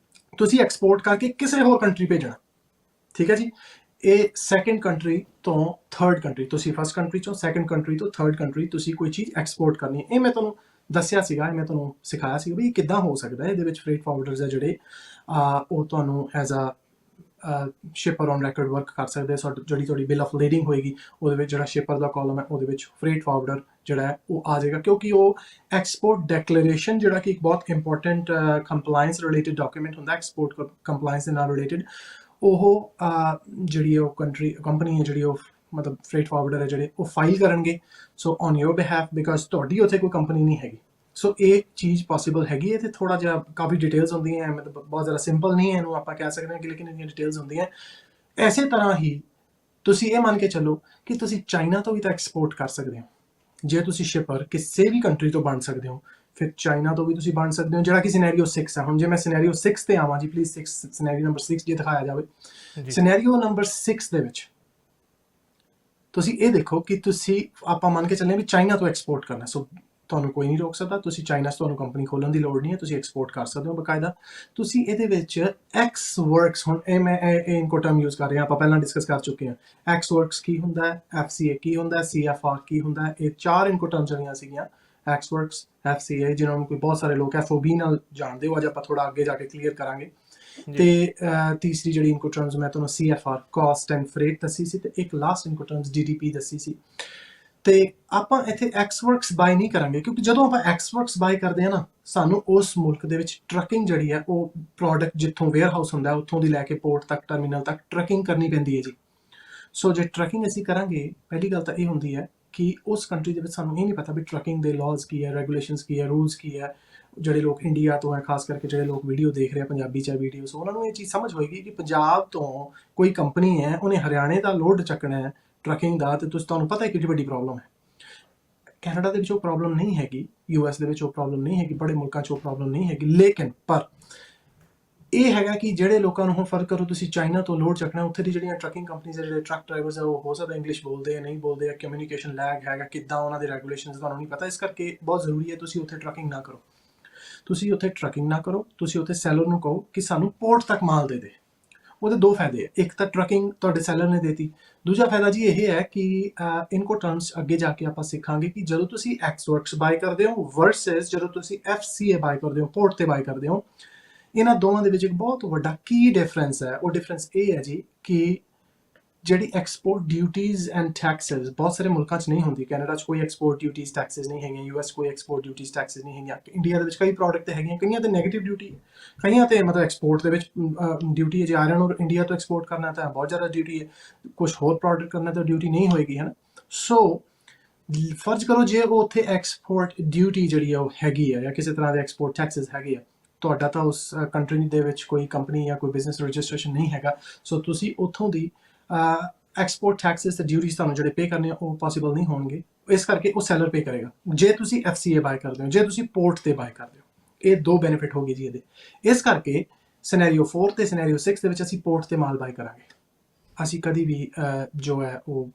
Speaker 2: ਤੁਸੀਂ ਐਕਸਪੋਰਟ ਕਰਕੇ ਕਿਸੇ ਹੋਰ ਕੰਟਰੀ ਭੇਜਣਾ, ਠੀਕ ਹੈ ਜੀ। ਇਹ ਸੈਕੰਡ ਕੰਟਰੀ ਤੋਂ ਥਰਡ ਕੰਟਰੀ, ਤੁਸੀਂ ਫਸਟ ਕੰਟਰੀ ਚੋਂ ਸੈਕੰਡ ਕੰਟਰੀ ਤੋਂ ਥਰਡ ਕੰਟਰੀ ਤੁਸੀਂ ਕੋਈ ਚੀਜ਼ ਐਕਸਪੋਰਟ ਕਰਨੀ ਹੈ। ਇਹ ਮੈਂ ਤੁਹਾਨੂੰ ਦੱਸਿਆ ਸੀਗਾ, ਮੈਂ ਤੁਹਾਨੂੰ ਸਿਖਾਇਆ ਸੀਗਾ ਵੀ ਇਹ ਕਿੱਦਾਂ ਹੋ ਸਕਦਾ ਹੈ। ਇਹਦੇ ਵਿੱਚ ਫਰੇਟ ਫਾਰਵਰਡਰਸ ਹੈ ਜਿਹੜੇ ਉਹ ਤੁਹਾਨੂੰ as a shipper on record work ਕਰ ਸਕਦੇ। ਜਿਹੜੀ ਤੁਹਾਡੀ ਬਿਲ ਆਫ ਲੀਡਿੰਗ ਹੋਏਗੀ ਉਹਦੇ ਵਿੱਚ ਜਿਹੜਾ ਸ਼ਿਪਰ ਦਾ ਕਾਲਮ ਹੈ ਉਹਦੇ ਵਿੱਚ ਫਰੇਟ ਫਾਰਵਰਡਰ ਜਿਹੜਾ ਹੈ ਉਹ ਆ ਜਾਏਗਾ, ਕਿਉਂਕਿ ਉਹ ਐਕਸਪੋਰਟ ਡੈਕਲੇਰੇਸ਼ਨ ਜਿਹੜਾ ਕਿ ਇੱਕ ਬਹੁਤ ਇੰਪੋਰਟੈਂਟ ਕੰਪਲਾਇੰਸ ਰਿਲੇਟਡ ਡਾਕੂਮੈਂਟ ਹੁੰਦਾ, ਐਕਸਪੋਰਟ ਕੰਪਲਾਇੰਸ ਦੇ ਨਾਲ ਰਿਲੇਟਡ, ਉਹ ਜਿਹੜੀ ਉਹ ਕੰਪਨੀ ਹੈ ਜਿਹੜੀ ਉਹ ਮਤਲਬ ਫਰੇਟ ਫਾਰਵਰਡਰ ਹੈ ਜਿਹੜੇ ਉਹ ਫਾਈਲ ਕਰਨਗੇ। So on your behalf, because ਤੁਹਾਡੀ ਉੱਥੇ ਕੋਈ ਕੰਪਨੀ ਨਹੀਂ ਹੈਗੀ। ਸੋ ਇਹ ਚੀਜ਼ ਪੋਸੀਬਲ ਹੈਗੀ ਹੈ ਤੇ ਥੋੜਾ ਜਿਹਾ ਕਾਫੀ ਡਿਟੇਲਸ ਹੁੰਦੀਆਂ, ਮਤਲਬ ਬਹੁਤ ਜ਼ਿਆਦਾ ਸਿੰਪਲ ਨਹੀਂ ਹੈ ਇਹਨੂੰ ਆਪਾਂ ਕਹਿ ਸਕਦੇ ਹਾਂ ਕਿ, ਲੇਕਿਨ ਇਹਦੀਆਂ ਡਿਟੇਲਸ ਹੁੰਦੀਆਂ। ਐਸੇ ਤਰ੍ਹਾਂ ਹੀ ਤੁਸੀਂ ਇਹ ਮੰਨ ਕੇ ਚੱਲੋ ਕਿ ਤੁਸੀਂ ਚਾਈਨਾ ਤੋਂ ਵੀ ਤਾਂ ਐਕਸਪੋਰਟ ਕਰ ਸਕਦੇ ਹੋ। ਜੇ ਤੁਸੀਂ ਸ਼ਿਪਰ ਕਿਸੇ ਵੀ ਕੰਟਰੀ ਤੋਂ ਬਣ ਸਕਦੇ ਹੋ, ਫਿਰ ਚਾਈਨਾ ਤੋਂ ਵੀ ਤੁਸੀਂ ਬਣ ਸਕਦੇ ਹੋ, ਜਿਹੜਾ ਕਿ ਸਿਨੈਰੀਓ 6 ਹੈ। ਹੁਣ ਜੇ ਮੈਂ ਸਿਨੈਰੀਓ 6 ਤੇ ਆਵਾਂ ਜੀ, ਪਲੀਜ਼ ਸਿਨੈਰੀਓ ਨੰਬਰ 6 ਜੇ ਦਿਖਾਇਆ ਜਾਵੇ। ਸਿਨੈਰੀਓ ਨੰਬਰ 6 ਦੇ ਵਿੱਚ ਤੁਸੀਂ ਇਹ ਦੇਖੋ ਕਿ ਤੁਸੀਂ ਆਪਾਂ ਮੰਨ ਕੇ ਚੱਲੇ ਵੀ ਚਾਈਨਾ ਤੋਂ ਐਕਸਪੋਰਟ ਕਰਨਾ। ਸੋ ਤੁਹਾਨੂੰ ਕੋਈ ਨਹੀਂ ਰੋਕ ਸਕਦਾ। ਤੁਸੀਂ ਚਾਈਨਾ 'ਚ ਤੁਹਾਨੂੰ ਕੰਪਨੀ ਖੋਲ੍ਹਣ ਦੀ ਲੋੜ ਨਹੀਂ ਹੈ, ਤੁਸੀਂ ਐਕਸਪੋਰਟ ਕਰ ਸਕਦੇ ਹੋ ਬਕਾਇਦਾ। ਤੁਸੀਂ ਇਹਦੇ ਵਿੱਚ ਐਕਸ ਵਰਕਸ, ਹੁਣ ਇਹ ਮੈਂ ਇਹ ਇਨਕੋ ਟਰਮ ਯੂਜ਼ ਕਰ ਰਿਹਾ, ਆਪਾਂ ਪਹਿਲਾਂ ਡਿਸਕਸ ਕਰ ਚੁੱਕੇ ਹਾਂ। ਐਕਸ ਵਰਕਸ ਕੀ ਹੁੰਦਾ ਹੈ, FCA ਕੀ ਹੁੰਦਾ ਹੈ, CFR ਕੀ ਹੁੰਦਾ ਹੈ, ਇਹ 4 ਇਨਕੋ ਟਰਮ ਜਿਹੜੀਆਂ ਸੀਗੀਆਂ, ਐਕਸ ਵਰਕਸ, FCA, ਜਿਹਨਾਂ ਨੂੰ ਕੋਈ ਬਹੁਤ ਸਾਰੇ ਲੋਕ FOB ਨਾਲ ਜਾਣਦੇ ਹੋ, ਅੱਜ ਆਪਾਂ ਥੋੜਾ ਅੱਗੇ ਜਾ ਕੇ ਕਲੀਅਰ ਕਰਾਂਗੇ। ਤੇ ਤੀਸਰੀ ਜਿਹੜੀ ਇਨਕੋ ਟਰਮਸ ਮੈਂ ਤੁਹਾਨੂੰ CFR, ਕਾਸਟ ਐਂਡ ਫਰੇਟ ਦੱਸੀ ਸੀ, ਤੇ ਇੱਕ ਲਾਸਟ ਇਨਕੋ ਟਰਮਸ DDP ਦੱਸੀ ਸੀ। ਤੇ ਆਪਾਂ ਇੱਥੇ ਐਕਸਵਰਕਸ ਬਾਈ ਨਹੀਂ ਕਰਾਂਗੇ, ਕਿਉਂਕਿ ਜਦੋਂ ਆਪਾਂ ਐਕਸਵਰਕਸ ਬਾਈ ਕਰਦੇ ਹਾਂ ਨਾ, ਸਾਨੂੰ ਉਸ ਮੁਲਕ ਦੇ ਵਿੱਚ ਟਰੱਕਿੰਗ ਜਿਹੜੀ ਹੈ, ਉਹ ਪ੍ਰੋਡਕਟ ਜਿੱਥੋਂ ਵੇਅਰ ਹਾਊਸ ਹੁੰਦਾ ਉੱਥੋਂ ਦੀ ਲੈ ਕੇ ਪੋਰਟ ਤੱਕ, ਟਰਮੀਨਲ ਤੱਕ ਟਰੱਕਿੰਗ ਕਰਨੀ ਪੈਂਦੀ ਹੈ ਜੀ। ਸੋ ਜੇ ਟਰੱਕਿੰਗ ਅਸੀਂ ਕਰਾਂਗੇ, ਪਹਿਲੀ ਗੱਲ ਤਾਂ ਇਹ ਹੁੰਦੀ ਹੈ ਕਿ ਉਸ ਕੰਟਰੀ ਦੇ ਵਿੱਚ ਸਾਨੂੰ ਇਹ ਨਹੀਂ ਪਤਾ ਵੀ ਟਰੱਕਿੰਗ ਦੇ ਲਾਜ਼ ਕੀ ਹੈ, ਰੈਗੂਲੇਸ਼ਨਸ ਕੀ ਹੈ, ਰੂਲਸ ਕੀ ਹੈ। ਜਿਹੜੇ ਲੋਕ ਇੰਡੀਆ ਤੋਂ ਹੈ, ਖਾਸ ਕਰਕੇ ਜਿਹੜੇ ਲੋਕ ਵੀਡੀਓ ਦੇਖ ਰਹੇ ਆ ਪੰਜਾਬੀ 'ਚ ਵੀਡੀਓਜ਼, ਉਹਨਾਂ ਨੂੰ ਇਹ ਚੀਜ਼ ਸਮਝ ਹੋਏਗੀ ਕਿ ਪੰਜਾਬ ਤੋਂ ਕੋਈ ਕੰਪਨੀ ਹੈ, ਉਹਨੇ ਹਰਿਆਣੇ ਦਾ ਲੋਡ ਚੱਕਣਾ ਹੈ ਟਰੱਕਿੰਗ ਦਾ, ਤੇ ਤੁਹਾਨੂੰ ਪਤਾ ਹੈ ਕਿੰਨੀ ਵੱਡੀ ਪ੍ਰੋਬਲਮ ਹੈ। ਕੈਨੇਡਾ ਦੇ ਵਿੱਚ ਉਹ ਪ੍ਰੋਬਲਮ ਨਹੀਂ ਹੈਗੀ, US ਦੇ ਵਿੱਚ ਉਹ ਪ੍ਰੋਬਲਮ ਨਹੀਂ ਹੈਗੀ, ਬੜੇ ਮੁਲਕਾਂ 'ਚ ਉਹ ਪ੍ਰੋਬਲਮ ਨਹੀਂ ਹੈਗੀ। ਲੇਕਿਨ ਪਰ ਇਹ ਹੈਗਾ ਕਿ ਜਿਹੜੇ ਲੋਕਾਂ ਨੂੰ ਹੁਣ ਫਰਕ ਕਰੋ, ਤੁਸੀਂ ਚਾਈਨਾ ਤੋਂ ਲੋਡ ਚੱਕਣਾ, ਉੱਥੇ ਦੀ ਜਿਹੜੀਆਂ ਟਰੱਕਿੰਗ ਕੰਪਨੀਆਂ ਦੇ ਜਿਹੜੇ ਟਰੱਕ ਡਰਾਈਵਰਸ ਆ, ਉਹ ਹੋ ਸਕਦਾ ਇੰਗਲਿਸ਼ ਬੋਲਦੇ ਆ, ਨਹੀਂ ਬੋਲਦੇ ਆ, ਕਮਿਊਨੀਕੇਸ਼ਨ ਲੈਗ ਹੈਗਾ, ਕਿੱਦਾਂ ਉਹਨਾਂ ਦੇ ਰੈਗੂਲੇਸ਼ਨਸ ਤੁਹਾਨੂੰ ਨਹੀਂ ਪਤਾ। ਇਸ ਕਰਕੇ ਬਹੁਤ ਜ਼ਰੂਰੀ ਹੈ ਤੁਸੀਂ ਉੱਥੇ ਟਰੱਕਿੰਗ ਨਾ ਕਰੋ। ਤੁਸੀਂ ਉੱਥੇ ਟਰੱਕਿੰਗ ਨਾ ਕਰੋ, ਤੁਸੀਂ ਉੱਥੇ ਸੈਲਰ ਨੂੰ ਕਹੋ ਕਿ ਸਾਨੂੰ ਪੋਰਟ ਤੱਕ ਮਾਲ ਦੇ ਦੇ। ਉਹਦੇ 2 ਫਾਇਦੇ ਹੈ, ਇੱਕ ਤਾਂ ਟਰੱਕਿੰਗ ਤੁਹਾਡੇ ਸੈਲਰ ਨੇ ਦੇਤੀ, ਦੂਜਾ ਫਾਇਦਾ ਜੀ ਇਹ ਹੈ ਕਿ ਇਨਕੋ ਟਰਮਸ ਅੱਗੇ ਜਾ ਕੇ ਆਪਾਂ ਸਿੱਖਾਂਗੇ ਕਿ ਜਦੋਂ ਤੁਸੀਂ ਐਕਸਵਰਕਸ ਬਾਈ ਕਰਦੇ ਹੋ ਵਰਸਸ ਜਦੋਂ ਤੁਸੀਂ FCA ਬਾਈ ਕਰਦੇ ਹੋ, ਪੋਰਟ ਤੇ ਬਾਈ ਕਰਦੇ ਹੋ, ਇਹਨਾਂ ਦੋਵਾਂ ਦੇ ਵਿੱਚ ਇੱਕ ਬਹੁਤ ਵੱਡਾ ਕੀ ਡਿਫਰੈਂਸ ਹੈ। ਉਹ ਡਿਫਰੈਂਸ ਇਹ ਹੈ ਜੀ ਕਿ ਜਿਹੜੀ ਐਕਸਪੋਰਟ ਡਿਊਟੀਜ਼ ਐਂਡ ਟੈਕਸਸ ਬਹੁਤ ਸਾਰੇ ਮੁਲਕਾਂ 'ਚ ਨਹੀਂ ਹੁੰਦੀ। ਕੈਨੇਡਾ 'ਚ ਕੋਈ ਐਕਸਪੋਰਟ ਡਿਊਟੀਜ਼ ਟੈਕਸਸ ਨਹੀਂ ਹੈਗੀਆਂ, US ਕੋਈ ਐਕਸਪੋਰਟ ਡਿਊਟੀਜ਼ ਟੈਕਸਸ ਨਹੀਂ ਹੈਗੀਆਂ। ਇੰਡੀਆ ਦੇ ਵਿੱਚ ਕਈ ਪ੍ਰੋਡਕਟ ਤੇ ਹੈਗੀਆਂ, ਕਈਆਂ ਤੇ ਨੈਗੇਟਿਵ ਡਿਊਟੀ, ਕਈਆਂ ਤੇ ਮਤਲਬ ਐਕਸਪੋਰਟ ਦੇ ਵਿੱਚ ਡਿਊਟੀ ਹੈ। ਜੇ ਆਇਰਨ ਔਰ ਇੰਡੀਆ ਤੋਂ ਐਕਸਪੋਰਟ ਕਰਨਾ ਤਾਂ ਬਹੁਤ ਜ਼ਿਆਦਾ ਡਿਊਟੀ ਹੈ, ਕੁਝ ਹੋਰ ਪ੍ਰੋਡਕਟ ਕਰਨਾ ਤਾਂ ਡਿਊਟੀ ਨਹੀਂ ਹੋਏਗੀ, ਹੈ ਨਾ। ਸੋ ਫਰਜ਼ ਕਰੋ ਜੇ ਉਹ ਉੱਥੇ ਐਕਸਪੋਰਟ ਡਿਊਟੀ ਜਿਹੜੀ ਆ ਉਹ ਹੈਗੀ ਹੈ, ਜਾਂ ਕਿਸੇ ਤਰ੍ਹਾਂ ਦੇ ਐਕਸਪੋਰਟ ਟੈਕਸਸ ਹੈਗੇ ਆ, ਤੁਹਾਡਾ ਤਾਂ ਉਸ ਕੰਟਰੀ ਦੇ ਵਿੱਚ ਕੋਈ ਕੰਪਨੀ ਜਾਂ ਕੋਈ ਬਿਜ਼ਨਸ ਰਜਿਸਟ੍ਰੇਸ਼ਨ ਨਹੀਂ ਹੈਗਾ। ਸੋ ਤੁਸੀਂ ਉੱਥੋਂ ਦੀ ਐਕਸਪੋਰਟ ਟੈਕਸਸ ਤੇ ਡਿਊਟੀਜ਼ ਤੁਹਾਨੂੰ ਜਿਹੜੇ ਪੇ ਕਰਨੇ ਆ ਉਹ ਪੋਸੀਬਲ ਨਹੀਂ ਹੋਣਗੇ। ਇਸ ਕਰਕੇ ਉਹ ਸੈਲਰ ਪੇ ਕਰੇਗਾ ਜੇ ਤੁਸੀਂ FCA ਬਾਈ ਕਰਦੇ ਹੋ, ਜੇ ਤੁਸੀਂ ਪੋਰਟ ਤੇ ਬਾਈ ਕਰਦੇ ਹੋ। ਇਹ 2 ਬੈਨੀਫਿਟ ਹੋ ਗਏ ਜੀ ਇਹਦੇ। ਇਸ ਕਰਕੇ ਸਿਨੈਰੀਓ 4 ਤੇ ਸਿਨੈਰੀਓ 6 ਦੇ ਵਿੱਚ ਅਸੀਂ ਪੋਰਟ ਤੇ ਮਾਲ ਬਾਈ ਕਰਾਂਗੇ। ਅਸੀਂ ਕਦੀ ਵੀ ਜੋ ਹੈ ਉਹ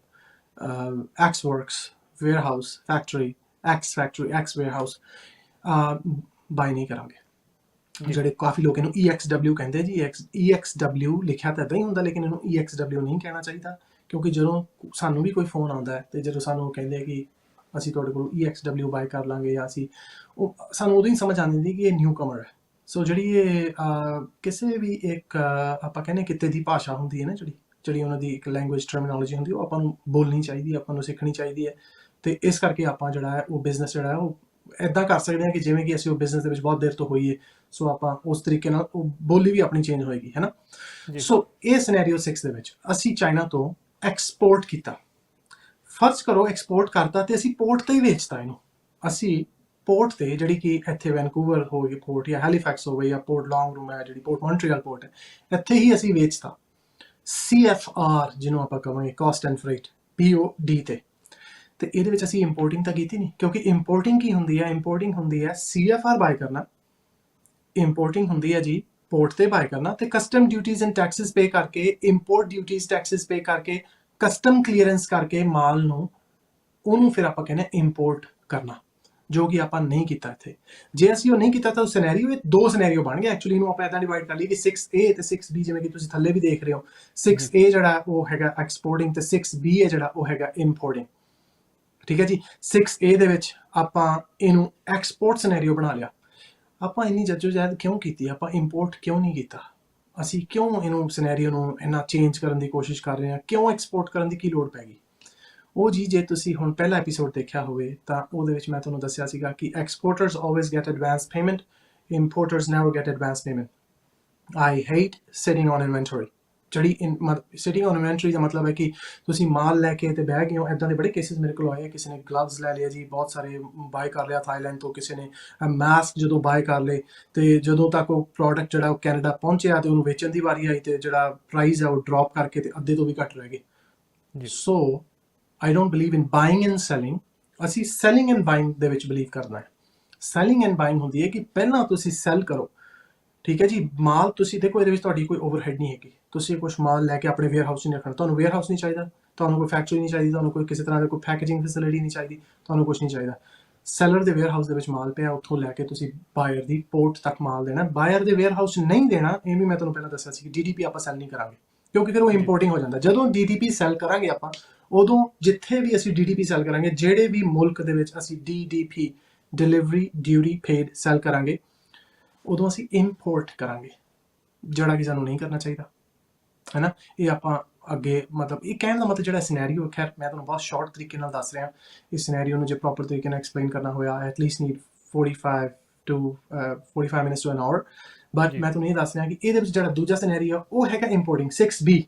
Speaker 2: ex works, warehouse, factory, ex warehouse buy ਨਹੀਂ ਕਰਾਂਗੇ। ਜਿਹੜੇ ਕਾਫੀ ਲੋਕ ਇਹਨੂੰ EXW ਕਹਿੰਦੇ ਜੀ, EXW ਲਿਖਿਆ ਤਾਂ ਇਦਾਂ ਹੀ ਹੁੰਦਾ, ਲੇਕਿਨ ਇਹਨੂੰ EXW ਨਹੀਂ ਕਹਿਣਾ ਚਾਹੀਦਾ, ਕਿਉਂਕਿ ਜਦੋਂ ਸਾਨੂੰ ਵੀ ਕੋਈ ਫੋਨ ਆਉਂਦਾ ਹੈ ਤੇ ਜਦੋਂ ਸਾਨੂੰ ਕਹਿੰਦੇ ਕਿ ਅਸੀਂ ਤੁਹਾਡੇ ਕੋਲ EXW ਬਾਈ ਕਰ ਲਾਂਗੇ, ਜਾਂ ਅਸੀਂ ਸਾਨੂੰ ਉਦੋਂ ਹੀ ਸਮਝ ਆਉਂਦੀ ਕਿ ਇਹ ਨਿਊ ਕਮਰ ਹੈ। ਸੋ ਜਿਹੜੀ ਇਹ ਕਿਸੇ ਵੀ ਇੱਕ ਆਪਾਂ ਕਹਿੰਦੇ ਕਿਤੇ ਦੀ ਭਾਸ਼ਾ ਹੁੰਦੀ ਹੈ ਨਾ, ਜਿਹੜੀ ਉਹਨਾਂ ਦੀ ਇੱਕ ਲੈਂਗੁਏਜ ਟਰਮੀਨੋਲੋਜੀ ਹੁੰਦੀ, ਉਹ ਆਪਾਂ ਨੂੰ ਬੋਲਣੀ ਚਾਹੀਦੀ ਹੈ, ਆਪਾਂ ਨੂੰ ਸਿੱਖਣੀ ਚਾਹੀਦੀ ਹੈ। ਤੇ ਇਸ ਕਰਕੇ ਆਪਾਂ ਜਿਹੜਾ ਹੈ ਉਹ ਬਿਜ਼ਨਸ ਜਿਹੜਾ ਹੈ ਉਹ ਇੱਦਾਂ ਕਰ ਸਕਦੇ ਹਾਂ ਕਿ ਜਿਵੇਂ ਕਿ ਅਸੀਂ ਉਹ ਬਿਜ਼ਨਸ ਦੇ ਵਿੱਚ ਬਹੁਤ ਦੇਰ ਤੋਂ ਹੋਈਏ। ਸੋ ਆਪਾਂ ਉਸ ਤਰੀਕੇ ਨਾਲ ਉਹ ਬੋਲੀ ਵੀ ਆਪਣੀ ਚੇਂਜ ਹੋਏਗੀ, ਹੈ ਨਾ। ਸੋ ਇਹ ਸਿਨੈਰੀਓ 6 ਦੇ ਵਿੱਚ ਅਸੀਂ ਚਾਈਨਾ ਤੋਂ ਐਕਸਪੋਰਟ ਕੀਤਾ। ਫਰਜ਼ ਕਰੋ ਐਕਸਪੋਰਟ ਕਰਤਾ ਤੇ ਅਸੀਂ ਪੋਰਟ ਤੇ ਹੀ ਵੇਚਤਾ ਇਹਨੂੰ। ਅਸੀਂ ਪੋਰਟ ਤੇ, ਜਿਹੜੀ ਕਿ ਇੱਥੇ ਵੈਨਕੂਵਰ ਹੋ ਗਈ ਪੋਰਟ, ਜਾਂ ਹੈਲੀਫੈਕਸ ਹੋਵੇ, ਜਾਂ ਪੋਰਟ ਲੌਂਗਰੂਮ ਹੈ ਜਿਹੜੀ ਪੋਰਟ ਮੌਂਟਰੀਅਲ ਪੋਰਟ ਹੈ, ਇੱਥੇ ਹੀ ਅਸੀਂ ਵੇਚਤਾ। CFR ਜਿਹਨੂੰ ਆਪਾਂ ਕਹਾਂਗੇ, ਕਾਸਟ ਐਂਡ ਫਰੇਟ, POD ਤੇ ਇਹਦੇ ਵਿੱਚ ਅਸੀਂ ਇੰਪੋਰਟਿੰਗ ਤਾਂ ਕੀਤੀ ਨਹੀਂ, ਕਿਉਂਕਿ ਇੰਪੋਰਟਿੰਗ ਕੀ ਹੁੰਦੀ ਹੈ? ਇੰਪੋਰਟਿੰਗ ਹੁੰਦੀ ਹੈ CFR ਬਾਈ ਕਰਨਾ, ਇੰਪੋਰਟਿੰਗ ਹੁੰਦੀ ਹੈ ਜੀ ਪੋਰਟ ਤੇ ਬਾਈ ਕਰਨਾ, ਤੇ ਕਸਟਮ ਡਿਊਟੀਜ਼ ਐਂਡ ਟੈਕਸਸ ਪੇ ਕਰਕੇ, ਇੰਪੋਰਟ ਡਿਊਟੀਜ਼ ਟੈਕਸਸ ਪੇ ਕਰਕੇ, ਕਸਟਮ ਕਲੀਅਰੈਂਸ ਕਰਕੇ ਮਾਲ ਨੂੰ, ਉਹਨੂੰ ਫਿਰ ਆਪਾਂ ਕਹਿੰਦੇ ਇੰਪੋਰਟ ਕਰਨਾ, ਜੋ ਕਿ ਆਪਾਂ ਨਹੀਂ ਕੀਤਾ ਇੱਥੇ। ਜੇ ਅਸੀਂ ਉਹ ਨਹੀਂ ਕੀਤਾ ਤਾਂ ਸਿਨੈਰੀਓ ਇਹ 2 ਸਿਨੈਰੀਓ ਬਣ ਗਿਆ। ਐਕਚੁਅਲੀ ਇਹਨੂੰ ਆਪਾਂ ਇਦਾਂ ਡਿਵਾਈਡ ਕਰ ਲਈ ਕਿ 6A ਤੇ 6B, ਜਿਵੇਂ ਕਿ ਤੁਸੀਂ ਥੱਲੇ ਵੀ ਦੇਖ ਰਹੇ ਹੋ। 6A ਜਿਹੜਾ ਉਹ ਹੈਗਾ ਐਕਸਪੋਰਟਿੰਗ, ਤੇ 6B ਹੈ ਜਿਹੜਾ ਉਹ ਹੈਗਾ ਇੰਪੋਰਟਿੰਗ। ਠੀਕ ਹੈ ਜੀ। 6A ਦੇ ਵਿੱਚ ਆਪਾਂ ਇਹਨੂੰ ਐਕਸਪੋਰਟ ਸਿਨੈਰੀਓ ਬਣਾ ਲਿਆ। ਆਪਾਂ ਇੰਨੀ ਜੱਜੋਜਹਿਦ ਕਿਉਂ ਕੀਤੀ? ਆਪਾਂ ਇੰਪੋਰਟ ਕਿਉਂ ਨਹੀਂ ਕੀਤਾ? ਅਸੀਂ ਕਿਉਂ ਇਹਨੂੰ ਸਿਨੈਰੀਓ ਨੂੰ ਇੰਨਾ ਚੇਂਜ ਕਰਨ ਦੀ ਕੋਸ਼ਿਸ਼ ਕਰ ਰਹੇ ਹਾਂ? ਕਿਉਂ ਐਕਸਪੋਰਟ ਕਰਨ ਦੀ ਕੀ ਲੋੜ ਪੈ ਗਈ? ਉਹ ਜੀ ਜੇ ਤੁਸੀਂ ਹੁਣ ਪਹਿਲਾ ਐਪੀਸੋਡ ਦੇਖਿਆ ਹੋਵੇ ਤਾਂ ਉਹਦੇ ਵਿੱਚ ਮੈਂ ਤੁਹਾਨੂੰ ਦੱਸਿਆ ਸੀਗਾ ਕਿ exporters always get advance payment, importers never get advance payment. I hate sitting on inventory. ਜਿਹੜੀ ਸਿਟਿੰਗ ਔਨ ਇਨਵੈਂਟਰੀ ਦਾ ਮਤਲਬ ਹੈ ਕਿ ਤੁਸੀਂ ਮਾਲ ਲੈ ਕੇ ਤੇ ਬਹਿ ਗਏ ਹੋ। ਇੱਦਾਂ ਦੇ ਬੜੇ ਕੇਸਿਸ ਮੇਰੇ ਕੋਲ ਆਏ, ਕਿਸੇ ਨੇ ਗਲਵਜ਼ ਲੈ ਲਿਆ ਜੀ, ਬਹੁਤ ਸਾਰੇ ਬਾਏ ਕਰ ਲਿਆ ਥਾਈਲੈਂਡ ਤੋਂ, ਕਿਸੇ ਨੇ ਮਾਸਕ ਜਦੋਂ ਬਾਏ ਕਰ ਲਏ, ਤੇ ਜਦੋਂ ਤੱਕ ਉਹ ਪ੍ਰੋਡਕਟ ਜਿਹੜਾ ਉਹ ਕੈਨੇਡਾ ਪਹੁੰਚਿਆ ਤੇ ਉਹਨੂੰ ਵੇਚਣ ਦੀ ਵਾਰੀ ਆਈ ਤੇ ਜਿਹੜਾ ਪ੍ਰਾਈਸ ਹੈ ਉਹ ਡ੍ਰੌਪ ਕਰਕੇ ਤੇ ਅੱਧੇ ਤੋਂ ਵੀ ਘੱਟ ਰਹਿ ਗਏ। ਸੋ I don't believe in buying and selling. ਅਸੀਂ selling and buying ਦੇ ਵਿੱਚ believe ਕਰਨਾ ਹੈ। selling and buying ਹੁੰਦੀ ਹੈ ਕਿ ਪਹਿਲਾਂ ਤੁਸੀਂ sell ਕਰੋ, ਠੀਕ ਹੈ ਜੀ। ਮਾਲ ਤੁਸੀਂ ਦੇਖੋ, ਇਹਦੇ ਵਿੱਚ ਤੁਹਾਡੀ ਕੋਈ ਓਵਰਹੈਡ ਨਹੀਂ ਹੈਗੀ। ਤੁਸੀਂ ਕੁਝ ਮਾਲ ਲੈ ਕੇ ਆਪਣੇ ਵੇਅਰ ਹਾਊਸ ਨਹੀਂ ਰੱਖਣਾ। ਤੁਹਾਨੂੰ ਵੇਅਰ ਹਾਊਸ ਨਹੀਂ ਚਾਹੀਦਾ, ਤੁਹਾਨੂੰ ਕੋਈ ਫੈਕਟਰੀ ਨਹੀਂ ਚਾਹੀਦੀ, ਤੁਹਾਨੂੰ ਕੋਈ ਕਿਸੇ ਤਰ੍ਹਾਂ ਦਾ ਕੋਈ ਪੈਕੇਜਿੰਗ ਫੈਸਿਲਿਟੀ ਨਹੀਂ ਚਾਹੀਦੀ, ਤੁਹਾਨੂੰ ਕੁਝ ਨਹੀਂ ਚਾਹੀਦਾ। ਸੈਲਰ ਦੇ ਵੇਅਰਹਾਊਸ ਦੇ ਵਿੱਚ ਮਾਲ ਪਿਆ, ਉੱਥੋਂ ਲੈ ਕੇ ਤੁਸੀਂ ਬਾਇਰ ਦੀ ਪੋਰਟ ਤੱਕ ਮਾਲ ਦੇਣਾ। ਬਾਇਰ ਦੇ ਵੇਅਰਹਾਊਸ ਨਹੀਂ ਦੇਣਾ, ਇਹ ਵੀ ਮੈਂ ਤੁਹਾਨੂੰ ਪਹਿਲਾਂ ਦੱਸਿਆ ਸੀ ਕਿ ਡੀਡੀਪੀ ਆਪਾਂ ਸੈਲ ਨਹੀਂ ਕਰਾਂਗੇ, ਕਿਉਂਕਿ ਫਿਰ ਉਹ ਇੰਪੋਰਟਿੰਗ ਹੋ ਜਾਂਦਾ। ਜਦੋਂ ਡੀਡੀਪੀ ਸੈਲ ਕਰਾਂਗੇ ਆਪਾਂ, ਉਦੋਂ ਜਿੱਥੇ ਵੀ ਅਸੀਂ ਡੀਡੀਪੀ ਸੈਲ ਕਰਾਂਗੇ, ਜਿਹੜੇ ਵੀ ਮੁਲਕ ਦੇ ਵਿੱਚ ਅਸੀਂ DDP delivery duty paid sell ਕਰਾਂਗੇ, ਉਦੋਂ ਅਸੀਂ ਇੰਪੋਰਟ ਕਰਾਂਗੇ, ਜਿਹੜਾ ਕਿ ਸਾਨੂੰ ਨਹੀਂ ਕਰਨਾ ਚਾਹੀਦਾ, ਹੈ ਨਾ। ਇਹ ਆਪਾਂ ਅੱਗੇ ਮਤਲਬ ਇਹ ਕਹਿਣ ਦਾ ਮਤਲਬ ਜਿਹੜਾ ਸਿਨੈਰੀਓ, ਖੈਰ ਮੈਂ ਤੁਹਾਨੂੰ ਬਹੁਤ ਸ਼ਾਰਟ ਤਰੀਕੇ ਨਾਲ ਦੱਸ ਰਿਹਾ। ਇਸ ਸਿਨੈਰੀਓ ਨੂੰ ਜੇ ਪ੍ਰੋਪਰ ਤਰੀਕੇ ਨਾਲ ਐਕਸਪਲੇਨ ਕਰਨਾ ਹੋਇਆ at least need 45 minutes to an hour, but ਮੈਂ ਤੁਹਾਨੂੰ ਇਹ ਦੱਸ ਰਿਹਾ ਕਿ ਇਹਦੇ ਵਿੱਚ ਜਿਹੜਾ ਦੂਜਾ ਸਿਨੈਰੀਓ ਉਹ ਹੈਗਾ ਇੰਪੋਰਟਿੰਗ 6B,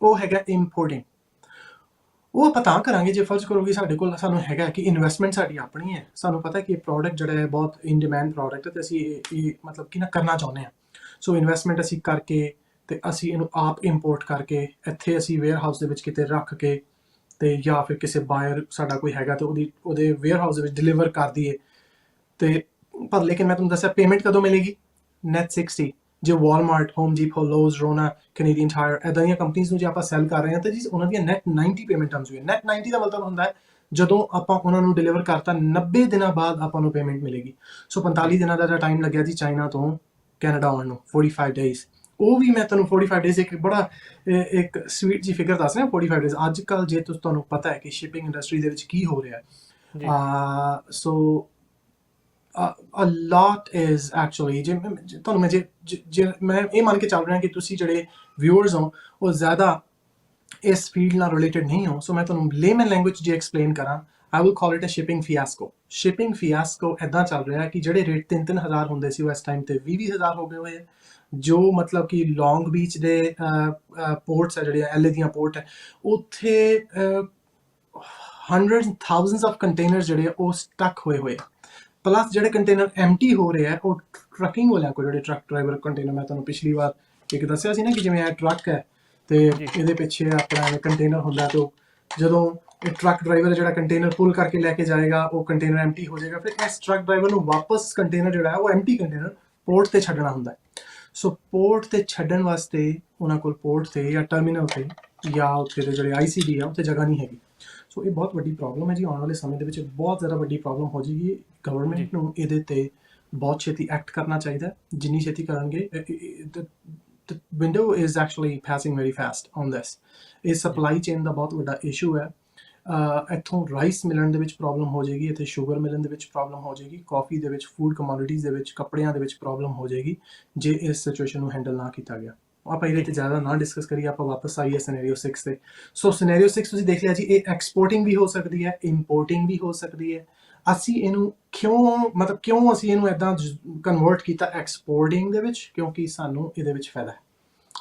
Speaker 2: ਉਹ ਹੈਗਾ ਇੰਪੋਰਟਿੰਗ। ਉਹ ਆਪਾਂ ਤਾਂ ਕਰਾਂਗੇ ਜੇ ਫਰਜ਼ ਕਰੋ ਕਿ ਸਾਡੇ ਕੋਲ ਸਾਨੂੰ ਹੈਗਾ ਕਿ ਇਨਵੈਸਟਮੈਂਟ ਸਾਡੀ ਆਪਣੀ ਹੈ, ਸਾਨੂੰ ਪਤਾ ਕਿ ਇਹ ਪ੍ਰੋਡਕਟ ਜਿਹੜਾ ਹੈ ਬਹੁਤ ਇਨ ਡਿਮਾਂਡ ਪ੍ਰੋਡਕਟ ਹੈ, ਤੇ ਅਸੀਂ ਇਹ ਮਤਲਬ ਕਿ ਨਾ ਕਰਨਾ ਚਾਹੁੰਦੇ ਹਾਂ। ਸੋ ਇਨਵੈਸਟਮੈਂਟ ਅਸੀਂ ਕਰਕੇ ਤੇ ਅਸੀਂ ਇਹਨੂੰ ਆਪ ਇੰਪੋਰਟ ਕਰਕੇ ਇੱਥੇ ਅਸੀਂ ਵੇਅਰ ਹਾਊਸ ਦੇ ਵਿੱਚ ਕਿਤੇ ਰੱਖ ਕੇ, ਤੇ ਜਾਂ ਫਿਰ ਕਿਸੇ ਬਾਇਰ ਸਾਡਾ ਕੋਈ ਹੈਗਾ ਤੇ ਉਹਦੇ ਵੇਅਰ ਹਾਊਸ ਦੇ ਵਿੱਚ ਡਿਲੀਵਰ ਕਰ ਦਈਏ। ਤੇ ਪਰ ਲੇਕਿਨ ਮੈਂ ਤੁਹਾਨੂੰ ਦੱਸਿਆ ਪੇਮੈਂਟ ਕਦੋਂ ਮਿਲੇਗੀ? ਨੈਟ 60। ਜੇ ਵਾਲਮਾਰਟ, ਹੋਮ ਡੀਪੋ, ਲੋਜ਼, ਰੋਨਾ, ਕੈਨੇਡੀਅਨ ਟਾਇਰ ਇੱਦਾਂ ਦੀਆਂ ਕੰਪਨੀਆਂ ਨੂੰ ਜੇ ਆਪਾਂ ਸੈਲ ਕਰ ਰਹੇ ਹਾਂ ਤਾਂ ਜੀ ਉਹਨਾਂ ਦੀਆਂ ਨੈਟ 90 ਪੇਮੈਂਟ ਟਰਮਸ ਹੋਈਆਂ। ਨੈਟ 90 ਦਾ ਮਤਲਬ ਹੁੰਦਾ ਹੈ ਜਦੋਂ ਆਪਾਂ ਉਹਨਾਂ ਨੂੰ ਡਿਲੀਵਰ ਕਰਤਾ 90 ਦਿਨਾਂ ਬਾਅਦ ਆਪਾਂ ਨੂੰ ਪੇਮੈਂਟ ਮਿਲੇਗੀ। ਸੋ 45 ਦਿਨਾਂ ਦਾ ਟਾਈਮ ਲੱਗਿਆ ਜੀ ਚਾਈਨਾ ਤੋਂ ਕੈਨੇਡਾ ਆਉਣ ਨੂੰ, 45 ਡੇਜ਼। ਉਹ ਵੀ ਮੈਂ ਤੁਹਾਨੂੰ 45 ਡੇਜ਼ ਇੱਕ ਬੜਾ ਇੱਕ ਸਵੀਟ ਜੀ ਫਿਗਰ ਦੱਸ ਰਿਹਾ। 45 ਡੇਜ਼ ਅੱਜ ਕੱਲ੍ਹ ਜੇ ਤੁਹਾਨੂੰ ਪਤਾ ਹੈ ਕਿ ਸ਼ਿਪਿੰਗ ਇੰਡਸਟਰੀ ਦੇ ਵਿੱਚ ਕੀ ਹੋ ਰਿਹਾ ਹੈ, ਸੋ a lot is actually ਜੇ ਤੁਹਾਨੂੰ ਮੈਂ ਇਹ ਮੰਨ ਕੇ ਚੱਲ ਰਿਹਾ ਕਿ ਤੁਸੀਂ ਜਿਹੜੇ ਵਿਊਅਰਸ ਹੋ ਉਹ ਜ਼ਿਆਦਾ ਇਸ ਫੀਲਡ ਨਾਲ ਰਿਲੇਟਡ ਨਹੀਂ ਹੋ। ਸੋ ਮੈਂ ਤੁਹਾਨੂੰ ਲੇਮਨ ਲੈਂਗੁਏਜ ਜੇ ਐਕਸਪਲੇਨ ਕਰਾਂ, I will call it a shipping fiasco. Shipping fiasco ਇੱਦਾਂ ਚੱਲ ਰਿਹਾ ਕਿ ਜਿਹੜੇ ਰੇਟ 3,000 ਹੁੰਦੇ ਸੀ ਉਹ ਇਸ ਟਾਈਮ ਤੇ 20,000 ਹੋ ਗਏ ਹੋਏ ਹੈ। ਜੋ ਮਤਲਬ ਕਿ ਲੌਂਗ ਬੀਚ ਦੇ ਪੋਰਟਸ ਹੈ, ਜਿਹੜੀਆਂ ਐਲਏ ਦੀਆਂ ਪੋਰਟ ਹੈ, ਉੱਥੇ ਹੰਡਰਡਸ ਥਾਊਜ਼ੈਂਡਸ ਆਫ ਕੰਟੇਨਰ ਜਿਹੜੇ ਉਹ ਸਟਕ ਹੋਏ ਆ। ਪਲੱਸ ਜਿਹੜੇ ਕੰਟੇਨਰ ਐਮਟੀ ਹੋ ਰਹੇ ਆ ਉਹ ਟਰੱਕਿੰਗ ਵਾਲਿਆਂ ਕੋਲ, ਜਿਹੜੇ ਟਰੱਕ ਡਰਾਈਵਰ ਕੰਟੇਨਰ, ਮੈਂ ਤੁਹਾਨੂੰ ਪਿਛਲੀ ਵਾਰ ਇੱਕ ਦੱਸਿਆ ਸੀ ਨਾ ਕਿ ਜਿਵੇਂ ਇਹ ਟਰੱਕ ਹੈ ਤੇ ਇਹਦੇ ਪਿੱਛੇ ਆਪਣਾ ਕੰਟੇਨਰ ਹੁੰਦਾ, ਤੇ ਜਦੋਂ ਇਹ ਟਰੱਕ ਡਰਾਈਵਰ ਜਿਹੜਾ ਕੰਟੇਨਰ ਪੁੱਲ ਕਰਕੇ ਲੈ ਕੇ ਜਾਏਗਾ ਉਹ ਕੰਟੇਨਰ ਐਮਟੀ ਹੋ ਜਾਏਗਾ, ਫਿਰ ਇਸ ਟਰੱਕ ਡਰਾਈਵਰ ਨੂੰ ਵਾਪਸ ਕੰਟੇਨਰ ਜਿਹੜਾ ਹੈ ਉਹ ਐਮਟੀ ਕੰਟੇਨਰ ਪੋਰਟ ਤੇ ਛੱਡਣਾ ਹੁੰਦਾ ਹੈ। ਸੋ ਪੋਰਟ ਤੇ ਛੱਡਣ ਵਾਸਤੇ ਉਹਨਾਂ ਕੋਲ ਪੋਰਟ ਤੇ ਜਾਂ ਟਰਮੀਨਲ ਤੇ ਜਾਂ ਉੱਥੇ ਦੇ ਜਿਹੜੇ ICD ਆ ਉੱਥੇ ਜਗ੍ਹਾ ਨਹੀਂ ਹੈਗੀ। ਸੋ ਇਹ ਬਹੁਤ ਵੱਡੀ ਪ੍ਰੋਬਲਮ ਹੈ ਜੀ। ਆਉਣ ਵਾਲੇ ਸਮੇਂ ਦੇ ਵਿੱਚ ਬਹੁਤ ਜ਼ਿਆਦਾ ਵੱਡੀ ਪ੍ਰੋਬਲਮ ਹੋ ਜਾਏਗੀ। ਗਵਰਨਮੈਂਟ ਨੂੰ ਇਹਦੇ ਤੇ ਬਹੁਤ ਛੇਤੀ ਐਕਟ ਕਰਨਾ ਚਾਹੀਦਾ। ਜਿੰਨੀ ਛੇਤੀ ਕਰਨਗੇ, the window is actually passing very fast on this। ਇਹ ਸਪਲਾਈ ਚੇਨ ਦਾ ਬਹੁਤ ਵੱਡਾ ਇਸ਼ੂ ਹੈ। ਇੱਥੋਂ ਰਾਈਸ ਮਿਲਣ ਦੇ ਵਿੱਚ ਪ੍ਰੋਬਲਮ ਹੋ ਜਾਏਗੀ, ਇੱਥੇ ਸ਼ੂਗਰ ਮਿਲਣ ਦੇ ਵਿੱਚ ਪ੍ਰੋਬਲਮ ਹੋ ਜਾਏਗੀ, ਕਾਫੀ ਦੇ ਵਿੱਚ, ਫੂਡ ਕਮੋਡਿਟੀਜ਼ ਦੇ ਵਿੱਚ, ਕੱਪੜਿਆਂ ਦੇ ਵਿੱਚ ਪ੍ਰੋਬਲਮ ਹੋ ਜਾਏਗੀ ਜੇ ਇਸ ਸਿਚੁਏਸ਼ਨ ਨੂੰ ਹੈਂਡਲ ਨਾ ਕੀਤਾ ਗਿਆ। ਆਪਾਂ ਇਹਦੇ 'ਤੇ ਜ਼ਿਆਦਾ ਨਾ ਡਿਸਕਸ ਕਰੀਏ, ਆਪਾਂ ਵਾਪਸ ਆਈਏ ਸਿਨੈਰੀਓ 6 ਤੇ। ਸੋ ਸਿਨੈਰੀਓ 6 ਤੁਸੀਂ ਦੇਖ ਲਿਆ ਜੀ, ਇਹ ਐਕਸਪੋਰਟਿੰਗ ਵੀ ਹੋ ਸਕਦੀ ਹੈ, ਇੰਪੋਰਟਿੰਗ ਵੀ ਹੋ ਸਕਦੀ ਹੈ। ਅਸੀਂ ਇਹਨੂੰ ਕਿਉਂ ਅਸੀਂ ਇਹਨੂੰ ਇੱਦਾਂ ਕਨਵਰਟ ਕੀਤਾ ਐਕਸਪੋਰਟਿੰਗ ਦੇ ਵਿੱਚ? ਕਿਉਂਕਿ ਸਾਨੂੰ ਇਹਦੇ ਵਿੱਚ ਫਾਇਦਾ ਹੈ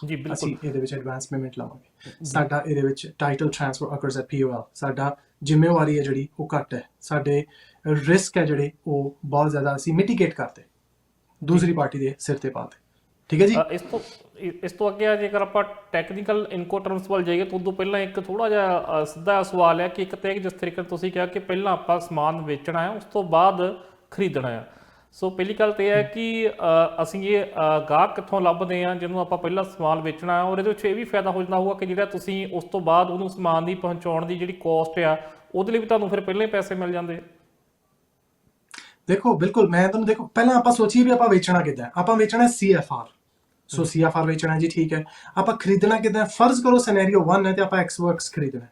Speaker 2: ਜੀ। ਬਿਲਕੁਲ, ਅਸੀਂ ਇਹਦੇ ਵਿੱਚ ਐਡਵਾਂਸ ਪੇਮੈਂਟ ਲਵਾਂਗੇ, ਸਾਡਾ ਇਹਦੇ ਵਿੱਚ ਟਾਈਟਲ ਟ੍ਰਾਂਸਫਰ ਅਕਰਸ ਐਟ POL, ਸਾਡਾ ਜ਼ਿੰਮੇਵਾਰੀ ਹੈ ਜਿਹੜੀ ਉਹ ਘੱਟ ਹੈ, ਸਾਡੇ ਰਿਸਕ ਹੈ ਜਿਹੜੇ ਉਹ ਬਹੁਤ ਜ਼ਿਆਦਾ ਅਸੀਂ ਮਿਟੀਗੇਟ ਕਰਦੇ, ਦੂਸਰੀ ਪਾਰਟੀ ਦੇ ਸਿਰ ਤੇ ਪਾਤੇ। ਠੀਕ ਹੈ ਜੀ।
Speaker 1: ਇਸ ਤੋਂ ਅੱਗੇ ਜੇਕਰ ਆਪਾਂ ਟੈਕਨੀਕਲ ਇਨਕੋਟਰਮਸ ਵੱਲ ਜਾਈਏ ਤਾਂ ਉਦੋਂ ਪਹਿਲਾਂ ਇੱਕ ਥੋੜਾ ਜਿਹਾ ਸਿੱਧਾ ਸਵਾਲ ਹੈ ਕਿ ਇੱਕ ਤੇ ਜਿਸ ਤਰੀਕੇ ਤੁਸੀਂ ਕਿਹਾ ਕਿ ਪਹਿਲਾਂ ਆਪਾਂ ਸਮਾਨ ਵੇਚਣਾ ਹੈ, ਉਸ ਤੋਂ ਬਾਅਦ ਖਰੀਦਣਾ ਹੈ। ਸੋ ਪਹਿਲੀ ਗੱਲ ਤਾਂ ਇਹ ਹੈ ਕਿ ਅਸੀਂ ਇਹ ਗਾਹਕ ਕਿੱਥੋਂ ਲੱਭਦੇ ਹਾਂ ਜਿਹਨੂੰ ਆਪਾਂ ਪਹਿਲਾਂ ਸਮਾਨ ਵੇਚਣਾ ਹੈ, ਔਰ ਇਹਦੇ ਵਿੱਚ ਇਹ ਵੀ ਫਾਇਦਾ ਹੋ ਜਾਂਦਾ ਹੋਊਗਾ ਕਿ ਜਿਹੜਾ ਤੁਸੀਂ ਉਸ ਤੋਂ ਬਾਅਦ ਉਹਨੂੰ ਸਮਾਨ ਦੀ ਪਹੁੰਚਾਉਣ ਦੀ ਜਿਹੜੀ ਕੋਸਟ ਆ ਉਹਦੇ ਲਈ ਵੀ ਤੁਹਾਨੂੰ ਫਿਰ ਪਹਿਲਾਂ ਹੀ ਪੈਸੇ ਮਿਲ ਜਾਂਦੇ।
Speaker 2: ਦੇਖੋ ਬਿਲਕੁਲ, ਮੈਂ ਤੁਹਾਨੂੰ ਦੇਖੋ ਪਹਿਲਾਂ ਆਪਾਂ ਸੋਚੀਏ ਵੀ ਆਪਾਂ ਵੇਚਣਾ ਕਿੱਦਾਂ। ਆਪਾਂ ਵੇਚਣਾ CFR। ਸੋ CFR ਵੇਚਣਾ ਜੀ, ਠੀਕ ਹੈ। ਆਪਾਂ ਖਰੀਦਣਾ ਕਿੱਦਾਂ? ਫਰਜ਼ ਕਰੋ ਸਿਨੈਰੀਓ 1 ਹੈ ਤੇ ਆਪਾਂ XOX ਖਰੀਦਣਾ।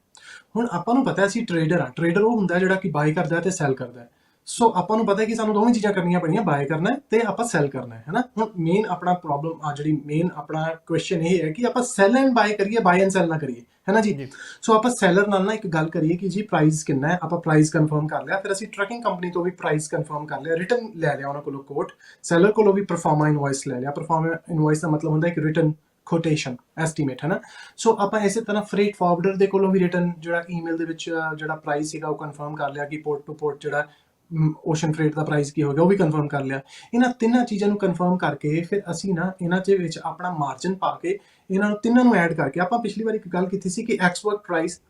Speaker 2: ਹੁਣ ਆਪਾਂ ਨੂੰ ਪਤਾ ਅਸੀਂ ਟਰੇਡਰ ਹਾਂ। ਟਰੇਡਰ ਉਹ ਹੁੰਦਾ ਜਿਹੜਾ ਕਿ ਬਾਈ ਕਰਦਾ ਤੇ ਸੈਲ ਕਰਦਾ। ਸੋ ਆਪਾਂ ਨੂੰ ਪਤਾ ਕਿ ਸਾਨੂੰ ਦੋਵੇਂ ਚੀਜ਼ਾਂ ਕਰਨੀਆਂ ਪੈਣੀਆਂ, ਬਾਏ ਕਰਨਾ ਤੇ ਆਪਾਂ ਸੈਲ ਕਰਨਾ ਹੈ ਨਾ। ਹੁਣ ਮੇਨ ਆਪਣਾ ਪ੍ਰੋਬਲਮ ਆ ਜਿਹੜੀ ਮੇਨ ਆਪਣਾ ਕੁਐਸਚਨ ਇਹ ਹੈ ਕਿ ਆਪਾਂ ਸੈਲ ਐਂਡ ਬਾਏ ਕਰੀਏ, ਬਾਏ ਐਂਡ ਸੈਲ ਨਾ ਕਰੀਏ, ਹੈ ਨਾ ਜੀ। ਸੋ ਆਪਾਂ ਸੈਲਰ ਨਾਲ ਨਾ ਇੱਕ ਗੱਲ ਕਰੀਏ ਕਿ ਜੀ ਪ੍ਰਾਈਸ ਕਿੰਨਾ ਹੈ। ਆਪਾਂ ਪ੍ਰਾਈਸ ਕਨਫਰਮ ਕਰ ਲਿਆ, ਫਿਰ ਅਸੀਂ ਟਰੱਕਿੰਗ ਕੰਪਨੀ ਤੋਂ ਵੀ ਪ੍ਰਾਈਸ ਕਨਫਰਮ ਕਰ ਲਿਆ, ਰਿਟਨ ਲੈ ਲਿਆ ਉਹਨਾਂ ਕੋਲੋਂ ਕੋਟ, ਸੈਲਰ ਕੋਲੋਂ ਵੀ ਪਰਫਾਰਮਾ ਇਨਵੋਇਸ ਲੈ ਲਿਆ। ਪਰਫਾਰਮਾ ਇਨਵੋਇਸ ਦਾ ਮਤਲਬ ਹੁੰਦਾ ਇੱਕ ਰਿਟਨ ਕੋਟੇਸ਼ਨ ਐਸਟੀਮੇਟ, ਹੈ ਨਾ। ਸੋ ਆਪਾਂ ਇਸੇ ਤਰ੍ਹਾਂ ਫਰੇਟ ਫਾਰਵਰਡਰ ਦੇ ਕੋਲੋਂ ਵੀ ਰਿਟਨ ਜਿਹੜਾ ਈਮੇਲ ਦੇ ਵਿੱਚ ਜਿਹੜਾ ਪ੍ਰਾਈਸ ਸੀਗਾ ਉਹ ਕਨਫਰਮ ਕਰ ਲਿਆ ਕਿ ਪੋਰਟ ਟੂ ਪੋਰਟ ਜਿਹੜਾ ਓਸ਼ਨ ਫਰੇਟ ਦਾ ਪ੍ਰਾਈਸ ਕੀ ਹੋ ਗਿਆ ਉਹ ਵੀ ਕਨਫਰਮ ਕਰ ਲਿਆ। ਇਹਨਾਂ ਤਿੰਨਾਂ ਚੀਜ਼ਾਂ ਨੂੰ ਕਨਫਰਮ ਕਰਕੇ ਫਿਰ ਅਸੀਂ ਨਾ ਇਹਨਾਂ ਦੇ ਵਿੱਚ ਆਪਣਾ ਮਾਰਜਨ ਪਾ ਕੇ ਇਹਨਾਂ ਨੂੰ ਤਿੰਨਾਂ ਨੂੰ ਐਡ ਕਰਕੇ, ਆਪਾਂ ਪਿਛਲੀ ਵਾਰ ਇੱਕ ਗੱਲ ਕੀਤੀ ਸੀ ਕਿ export price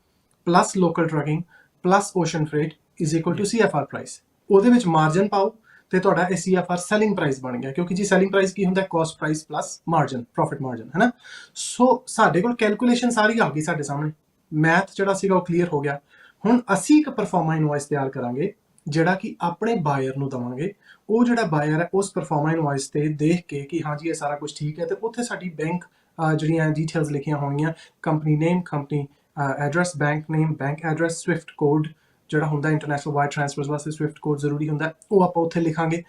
Speaker 2: plus local trucking plus ocean freight is equal to CFR price. ਉਹਦੇ ਵਿੱਚ ਮਾਰਜਨ ਪਾਓ ਤੇ ਤੁਹਾਡਾ ਇਹ CFR ਸੈਲਿੰਗ ਪ੍ਰਾਈਸ ਬਣ ਗਿਆ, ਕਿਉਂਕਿ ਜੀ ਸੈਲਿੰਗ ਪ੍ਰਾਈਸ ਕੀ ਹੁੰਦਾ? Cost price plus margin, profit margin, ਹੈ ਨਾ। ਸੋ ਸਾਡੇ ਕੋਲ ਕੈਲਕੂਲੇਸ਼ਨ ਸਾਰੀ ਆ ਗਈ ਸਾਡੇ ਸਾਹਮਣੇ, ਮੈਥ ਜਿਹੜਾ ਸੀਗਾ ਉਹ ਕਲੀਅਰ ਹੋ ਗਿਆ। ਹੁਣ ਅਸੀਂ ਇੱਕ ਪਰਫਾਰਮਾ ਇਨਵੋਇਸ ਤਿਆਰ ਕਰਾਂਗੇ ਜਿਹੜਾ ਕਿ ਆਪਣੇ ਬਾਇਰ ਨੂੰ ਦਵਾਂਗੇ। ਉਹ ਜਿਹੜਾ ਬਾਇਰ ਹੈ ਉਸ ਪਰਫਾਰਮਾ ਇਨਵੋਇਸ ਤੇ ਦੇਖ ਕੇ ਕਿ ਹਾਂਜੀ ਇਹ ਸਾਰਾ ਕੁਝ ਠੀਕ ਹੈ, ਤੇ ਉੱਥੇ ਸਾਡੀ ਬੈਂਕ ਜਿਹੜੀਆਂ ਡਿਟੇਲਸ ਲਿਖੀਆਂ ਹੋਣਗੀਆਂ, ਕੰਪਨੀ ਨੇਮ, ਕੰਪਨੀ ਐਡਰੈਸ, ਬੈਂਕ ਨੇਮ, ਬੈਂਕ ਐਡਰੈਸ, ਸਵਿਫਟ ਕੋਡ ਜਿਹੜਾ ਹੁੰਦਾ ਇੰਟਰਨੈਸ਼ਨਲ ਵਾਇਰ ਟ੍ਰਾਂਸਫਰਸ ਵਾਸਤੇ ਸਵਿਫਟ ਕੋਡ ਜ਼ਰੂਰੀ ਹੁੰਦਾ, ਉਹ ਆਪਾਂ ਉੱਥੇ ਲਿਖਾਂਗੇ।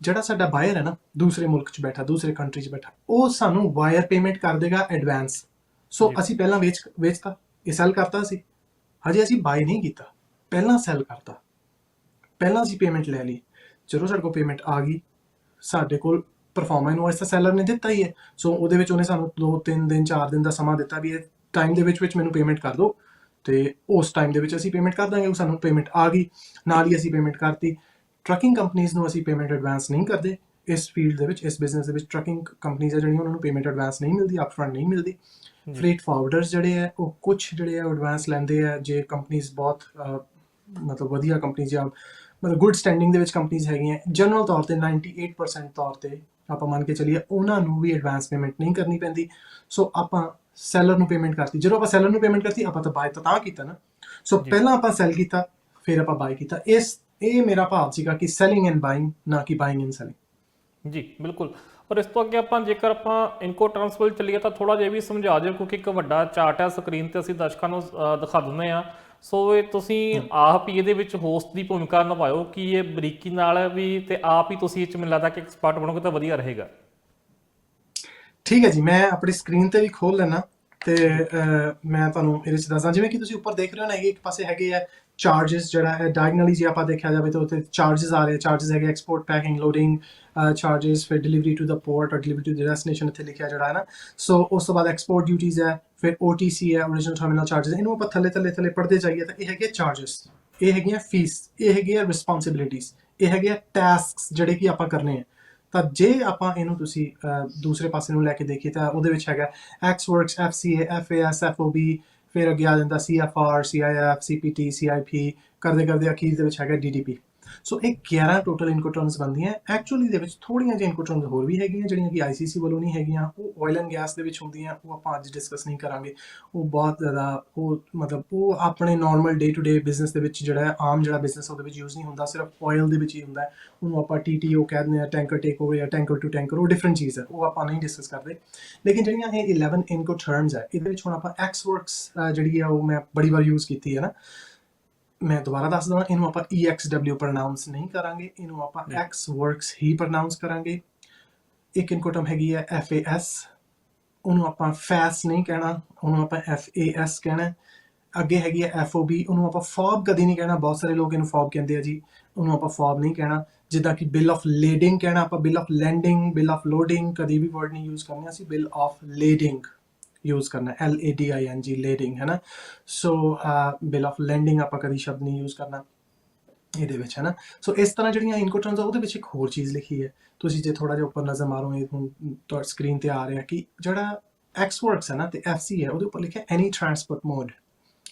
Speaker 2: ਜਿਹੜਾ ਸਾਡਾ ਬਾਇਰ ਹੈ ਨਾ, ਦੂਸਰੇ ਮੁਲਕ 'ਚ ਬੈਠਾ, ਦੂਸਰੇ ਕੰਟਰੀ 'ਚ ਬੈਠਾ, ਉਹ ਸਾਨੂੰ ਵਾਇਰ ਪੇਮੈਂਟ ਕਰ ਦੇਗਾ ਐਡਵਾਂਸ। ਸੋ
Speaker 1: ਜੀ।
Speaker 2: ਅਸੀਂ ਪਹਿਲਾਂ ਵੇਚਤਾ, ਇਹ ਸੈਲ ਕਰਤਾ ਸੀ, ਹਜੇ ਅਸੀਂ ਬਾਈ ਨਹੀਂ ਕੀਤਾ, ਪਹਿਲਾਂ ਸੈਲ ਕਰਤਾ, ਪਹਿਲਾਂ ਅਸੀਂ ਪੇਮੈਂਟ ਲੈ ਲਈ। ਜਦੋਂ ਸਾਡੇ ਕੋਲ ਪੇਮੈਂਟ ਆ ਗਈ, ਸਾਡੇ ਕੋਲ ਪਰਫਾਰਮਾ ਇਨਵੋਇਸ ਤਾਂ ਸੈਲਰ ਨੇ ਦਿੱਤਾ ਹੀ ਹੈ, ਸੋ ਉਹਦੇ ਵਿੱਚ ਉਹਨੇ ਸਾਨੂੰ 2-3 ਦਿਨ 4 ਦਿਨ ਦਾ ਸਮਾਂ ਦਿੱਤਾ ਵੀ ਇਹ ਟਾਈਮ ਦੇ ਵਿੱਚ ਮੈਨੂੰ ਪੇਮੈਂਟ ਕਰ ਦਿਓ, ਤੇ ਉਸ ਟਾਈਮ ਦੇ ਵਿੱਚ ਅਸੀਂ ਪੇਮੈਂਟ ਕਰ ਦਾਂਗੇ। ਉਹ ਸਾਨੂੰ ਪੇਮੈਂਟ ਆ ਗਈ, ਨਾਲ ਹੀ ਅਸੀਂ ਪੇਮੈਂਟ ਕਰਤੀ। ਟਰੱਕਿੰਗ ਕੰਪਨੀਜ਼ ਨੂੰ ਅਸੀਂ ਪੇਮੈਂਟ ਐਡਵਾਂਸ ਨਹੀਂ ਕਰਦੇ ਇਸ ਫੀਲਡ ਦੇ ਵਿੱਚ, ਇਸ ਬਿਜ਼ਨਸ ਦੇ ਵਿੱਚ। ਟਰੱਕਿੰਗ ਕੰਪਨੀਜ਼ ਆ ਜਿਹੜੀਆਂ, ਉਹਨਾਂ ਨੂੰ ਪੇਮੈਂਟ ਐਡਵਾਂਸ ਨਹੀਂ ਮਿਲਦੀ, ਅਪਫਰੰਟ ਨਹੀਂ ਮਿਲਦੀ। ਫਰੇਟ ਫਾਰਵਰਡਰਸ ਜਿਹੜੇ ਆ, ਉਹ ਕੁਛ ਜਿਹੜੇ ਆ ਐਡਵਾਂਸ ਲੈਂਦੇ ਆ, ਜੇ ਕੰਪਨੀਜ਼ ਬਹੁਤ ਮਤਲਬ ਵਧੀਆ ਕੰਪਨੀਜ਼ ਜਾਂ ਮਤਲਬ ਗੁੱਡ ਸਟੈਂਡਿੰਗ ਦੇ ਵਿੱਚ ਕੰਪਨੀਜ਼ ਹੈਗੀਆਂ। ਜਨਰਲ ਤੌਰ ਤੇ 98% ਤੌਰ ਤੇ ਆਪਾਂ ਮੰਨ ਕੇ ਚੱਲੀਏ ਉਹਨਾਂ ਨੂੰ ਵੀ ਐਡਵਾਂਸ ਪੇਮੈਂਟ ਨਹੀਂ ਕਰਨੀ ਪੈਂਦੀ। ਸੋ ਆਪਾਂ ਸੈਲਰ ਨੂੰ ਪੇਮੈਂਟ ਕਰਤੀ। ਜਦੋਂ ਆਪਾਂ ਸੈਲਰ ਨੂੰ ਪੇਮੈਂਟ ਕਰਤੀ, ਆਪਾਂ ਤਾਂ ਬਾਏ ਤਾਂ ਕੀਤਾ ਨਾ। ਸੋ ਪਹਿਲਾਂ ਆਪਾਂ ਸੈਲ ਕੀਤਾ, ਫਿਰ ਆਪਾਂ ਬਾਏ ਕੀਤਾ। ਇਹ ਮੇਰਾ ਭਾਵ ਸੀਗਾ ਕਿ ਸੈਲਿੰਗ ਐਂਡ ਬਾਇੰਗ, ਨਾ ਕਿ ਬਾਇੰਗ ਐਂਡ ਸੈਲਿੰਗ।
Speaker 1: ਜੀ ਬਿਲਕੁਲ। ਔਰ ਇਸ ਤੋਂ ਅੱਗੇ ਆਪਾਂ ਜੇਕਰ ਆਪਾਂ ਇਨਕੋ ਟਰਮਸ ਵੱਲ ਚੱਲੀਏ ਤਾਂ ਥੋੜਾ ਜਿਹਾ ਵੀ ਸਮਝਾ ਦਿਓ, ਕਿਉਂਕਿ ਇੱਕ ਵੱਡਾ ਚਾਰਟ ਹੈ ਸਕਰੀਨ ਤੇ, ਅਸੀਂ ਦਰਸ਼ਕਾਂ ਨੂੰ ਦਿਖਾ ਦਿੰਦੇ ਹਾਂ। ਸੋ ਇਹ ਤੁਸੀਂ ਆਪ ਹੀ ਇਹਦੇ ਵਿੱਚ ਹੋਸਟ ਦੀ ਭੂਮਿਕਾ ਨਿਭਾਇਓ ਕਿ ਇਹ ਬਰੀਕੀ ਨਾਲ ਵੀ, ਤੇ ਆਪ ਹੀ ਤੁਸੀਂ ਇਹ 'ਚ ਮੈਨੂੰ ਲੱਗਦਾ ਕਿ ਐਕਸਪਰਟ ਬਣੋਗੇ ਤਾਂ ਵਧੀਆ ਰਹੇਗਾ।
Speaker 2: ਠੀਕ ਹੈ ਜੀ, ਮੈਂ ਆਪਣੀ ਸਕਰੀਨ ਤੇ ਵੀ ਖੋਲ ਲੈਣਾ, ਤੇ ਮੈਂ ਤੁਹਾਨੂੰ ਇਹਦੇ 'ਚ ਦੱਸਦਾ। ਜਿਵੇਂ ਕਿ ਤੁਸੀਂ ਉੱਪਰ ਦੇਖ ਰਹੇ ਹੋ ਨਾ, ਇੱਕ ਪਾਸੇ ਹੈਗੇ ਆ ਚਾਰजेस, ਜਿਹੜਾ ਹੈ ਡਾਇਗਨਲੀ ਜੇ ਆਪਾਂ ਦੇਖਿਆ ਜਾਵੇ ਤਾਂ ਉੱਥੇ ਚਾਰजेस ਆ ਰਹੇ। ਚਾਰजेस ਹੈਗੇ ਐਕਸਪੋਰਟ, ਪੈਕਿੰਗ, ਲੋਡਿੰਗ ਚਾਰजेस, ਫਿਰ ਡਿਲੀਵਰੀ ਟੂ ਦਾ ਪੋਰਟ ਔਰ ਡਿਲੀਵਰੀ ਟੂ ਡੈਸਟੀਨੇਸ਼ਨ ਇੱਥੇ ਲਿਖਿਆ ਜਿਹੜਾ ਹੈ ਨਾ। ਸੋ ਉਸ ਤੋਂ ਬਾਅਦ ਐਕਸਪੋਰਟ ਡਿਊਟੀਜ਼ ਹੈ, ਫਿਰ OTC ਹੈ, ਓਰੀਜਨਲ ਟਰਮੀਨਲ ਚਾਰजेस। ਇਹਨੂੰ ਆਪਾਂ ਥੱਲੇ ਪੜ੍ਹਦੇ ਜਾਈਏ ਤਾਂ ਇਹ ਹੈਗੇ ਚਾਰजेस, ਇਹ ਹੈਗੀਆਂ ਫੀਸ, ਇਹ ਹੈਗੀਆਂ ਰਿਸਪੌਂਸਿਬਿਲਿਟੀਜ਼, ਇਹ ਹੈਗੇ ਆ ਟਾਸਕਸ ਜਿਹੜੇ ਕਿ ਆਪਾਂ ਕਰਨੇ ਆ। ਤਾਂ ਜੇ ਆਪਾਂ ਇਹਨੂੰ ਤੁਸੀਂ ਦੂਸਰੇ ਪਾਸੇ ਨੂੰ ਲੈ ਕੇ ਦੇਖੀਏ ਤਾਂ ਉਹਦੇ ਵਿੱਚ ਹੈਗਾ ex works, FCA, FAS, FOB, ਫਿਰ ਅੱਗੇ ਆ ਜਾਂਦਾ CFR, CIF, CPT, CIP, ਕਰਦੇ ਅਖੀਰ ਦੇ ਵਿੱਚ ਹੈਗਾ DDP। ਸੋ ਇਹ 11 ਟੋਟਲ ਇਨਕੋ ਟਰਮਸ ਬਣਦੀਆਂ। ਐਕਚੁਅਲੀ ਦੇ ਵਿੱਚ ਥੋੜ੍ਹੀਆਂ ਜਿਹੀਆਂ ਇਨਕੋ ਟਰਮਸ ਹੋਰ ਵੀ ਹੈਗੀਆਂ ਜਿਹੜੀਆਂ ਕਿ ICC ਵੱਲੋਂ ਨਹੀਂ ਹੈਗੀਆਂ, ਉਹ ਆਇਲ ਐਂਡ ਗੈਸ ਦੇ ਵਿੱਚ ਹੁੰਦੀਆਂ, ਉਹ ਆਪਾਂ ਅੱਜ ਡਿਸਕਸ ਨਹੀਂ ਕਰਾਂਗੇ। ਉਹ ਬਹੁਤ ਜ਼ਿਆਦਾ ਉਹ ਆਪਣੇ normal day to day business ਦੇ ਵਿੱਚ ਜਿਹੜਾ ਹੈ, ਆਮ ਜਿਹੜਾ ਬਿਜ਼ਨਸ ਉਹਦੇ ਵਿੱਚ ਯੂਜ਼ ਨਹੀਂ ਹੁੰਦਾ, ਸਿਰਫ ਆਇਲ ਦੇ ਵਿੱਚ ਹੀ ਹੁੰਦਾ। ਉਹਨੂੰ ਆਪਾਂ TTO ਕਹਿ ਦਿੰਦੇ ਹਾਂ, ਟੈਂਕਰ ਟੇਕ ਓਵਰ ਜਾਂ ਟੈਂਕਰ ਟੂ ਟੈਂਕਰ, ਉਹ ਡਿਫਰੈਂਟ ਚੀਜ਼ ਹੈ, ਉਹ ਆਪਾਂ ਨਹੀਂ ਡਿਸਕਸ ਕਰਦੇ। ਲੇਕਿਨ ਜਿਹੜੀਆਂ ਇਹ 11 ਇਨਕੋ ਟਰਮਸ ਹੈ, ਇਹਦੇ ਵਿੱਚ ਹੁਣ ਆਪਾਂ ਐਕਸ ਵਰਕਸ ਜਿਹੜੀ ਹੈ ਉਹ ਮੈਂ ਬੜੀ ਵਾਰ ਯੂਜ਼ ਕੀਤੀ ਹੈ ਨਾ। ਮੈਂ ਦੁਬਾਰਾ ਦੱਸ ਦਵਾਂ, ਇਹਨੂੰ ਆਪਾਂ EXW ਪ੍ਰੋਨਾਊਂਸ ਨਹੀਂ ਕਰਾਂਗੇ, ਇਹਨੂੰ ਆਪਾਂ ਐਕਸ ਵਰਕਸ ਹੀ ਪ੍ਰੋਨਾਊਂਸ ਕਰਾਂਗੇ। ਇੱਕ ਇਨਕੋ ਟਰਮ ਹੈਗੀ ਹੈ FAS, ਉਹਨੂੰ ਆਪਾਂ ਫੈਸ ਨਹੀਂ ਕਹਿਣਾ, ਉਹਨੂੰ ਆਪਾਂ FAS ਕਹਿਣਾ। ਅੱਗੇ ਹੈਗੀ ਹੈ FOB, ਉਹਨੂੰ ਆਪਾਂ ਫੌਬ ਕਦੀ ਨਹੀਂ ਕਹਿਣਾ। ਬਹੁਤ ਸਾਰੇ ਲੋਕ ਇਹਨੂੰ ਫੌਬ ਕਹਿੰਦੇ ਆ ਜੀ, ਉਹਨੂੰ ਆਪਾਂ ਫੌਬ ਨਹੀਂ ਕਹਿਣਾ। ਜਿੱਦਾਂ ਕਿ ਬਿਲ ਆਫ ਲੇਡਿੰਗ ਕਹਿਣਾ, ਆਪਾਂ bill of landing, bill of loading ਕਦੀ ਵੀ ਵਰਡ ਨਹੀਂ ਯੂਜ਼ ਕਰਨਾ, ਅਸੀਂ ਬਿਲ ਆਫ ਲੇਡਿੰਗ ਯੂਜ਼ ਕਰਨਾ, LADING, ਲੇਡਿੰਗ, ਹੈ ਨਾ। ਸੋ ਬਿਲ ਆਫ ਲੈਂਡਿੰਗ ਆਪਾਂ ਕਦੀ ਸ਼ਬਦ ਨਹੀਂ ਯੂਜ਼ ਕਰਨਾ ਇਹਦੇ ਵਿੱਚ, ਹੈ ਨਾ। ਸੋ ਇਸ ਤਰ੍ਹਾਂ ਜਿਹੜੀਆਂ ਇਨਕੋ ਟਰਮਸ ਆ, ਉਹਦੇ ਵਿੱਚ ਇੱਕ ਹੋਰ ਚੀਜ਼ ਲਿਖੀ ਹੈ। ਤੁਸੀਂ ਜੇ ਥੋੜ੍ਹਾ ਜਿਹਾ ਉੱਪਰ ਨਜ਼ਰ ਮਾਰੋ, ਇਹ ਹੁਣ ਤੁਹਾਡੀ ਸਕਰੀਨ ਤੇ ਆ ਰਿਹਾ ਕਿ ਜਿਹੜਾ ਐਕਸ ਵਰਕਸ ਹੈ ਨਾ ਤੇ FC ਹੈ, ਉਹਦੇ ਉੱਪਰ ਲਿਖਿਆ ਐਨੀ ਟਰਾਂਸਪੋਰਟ ਮੋਡ,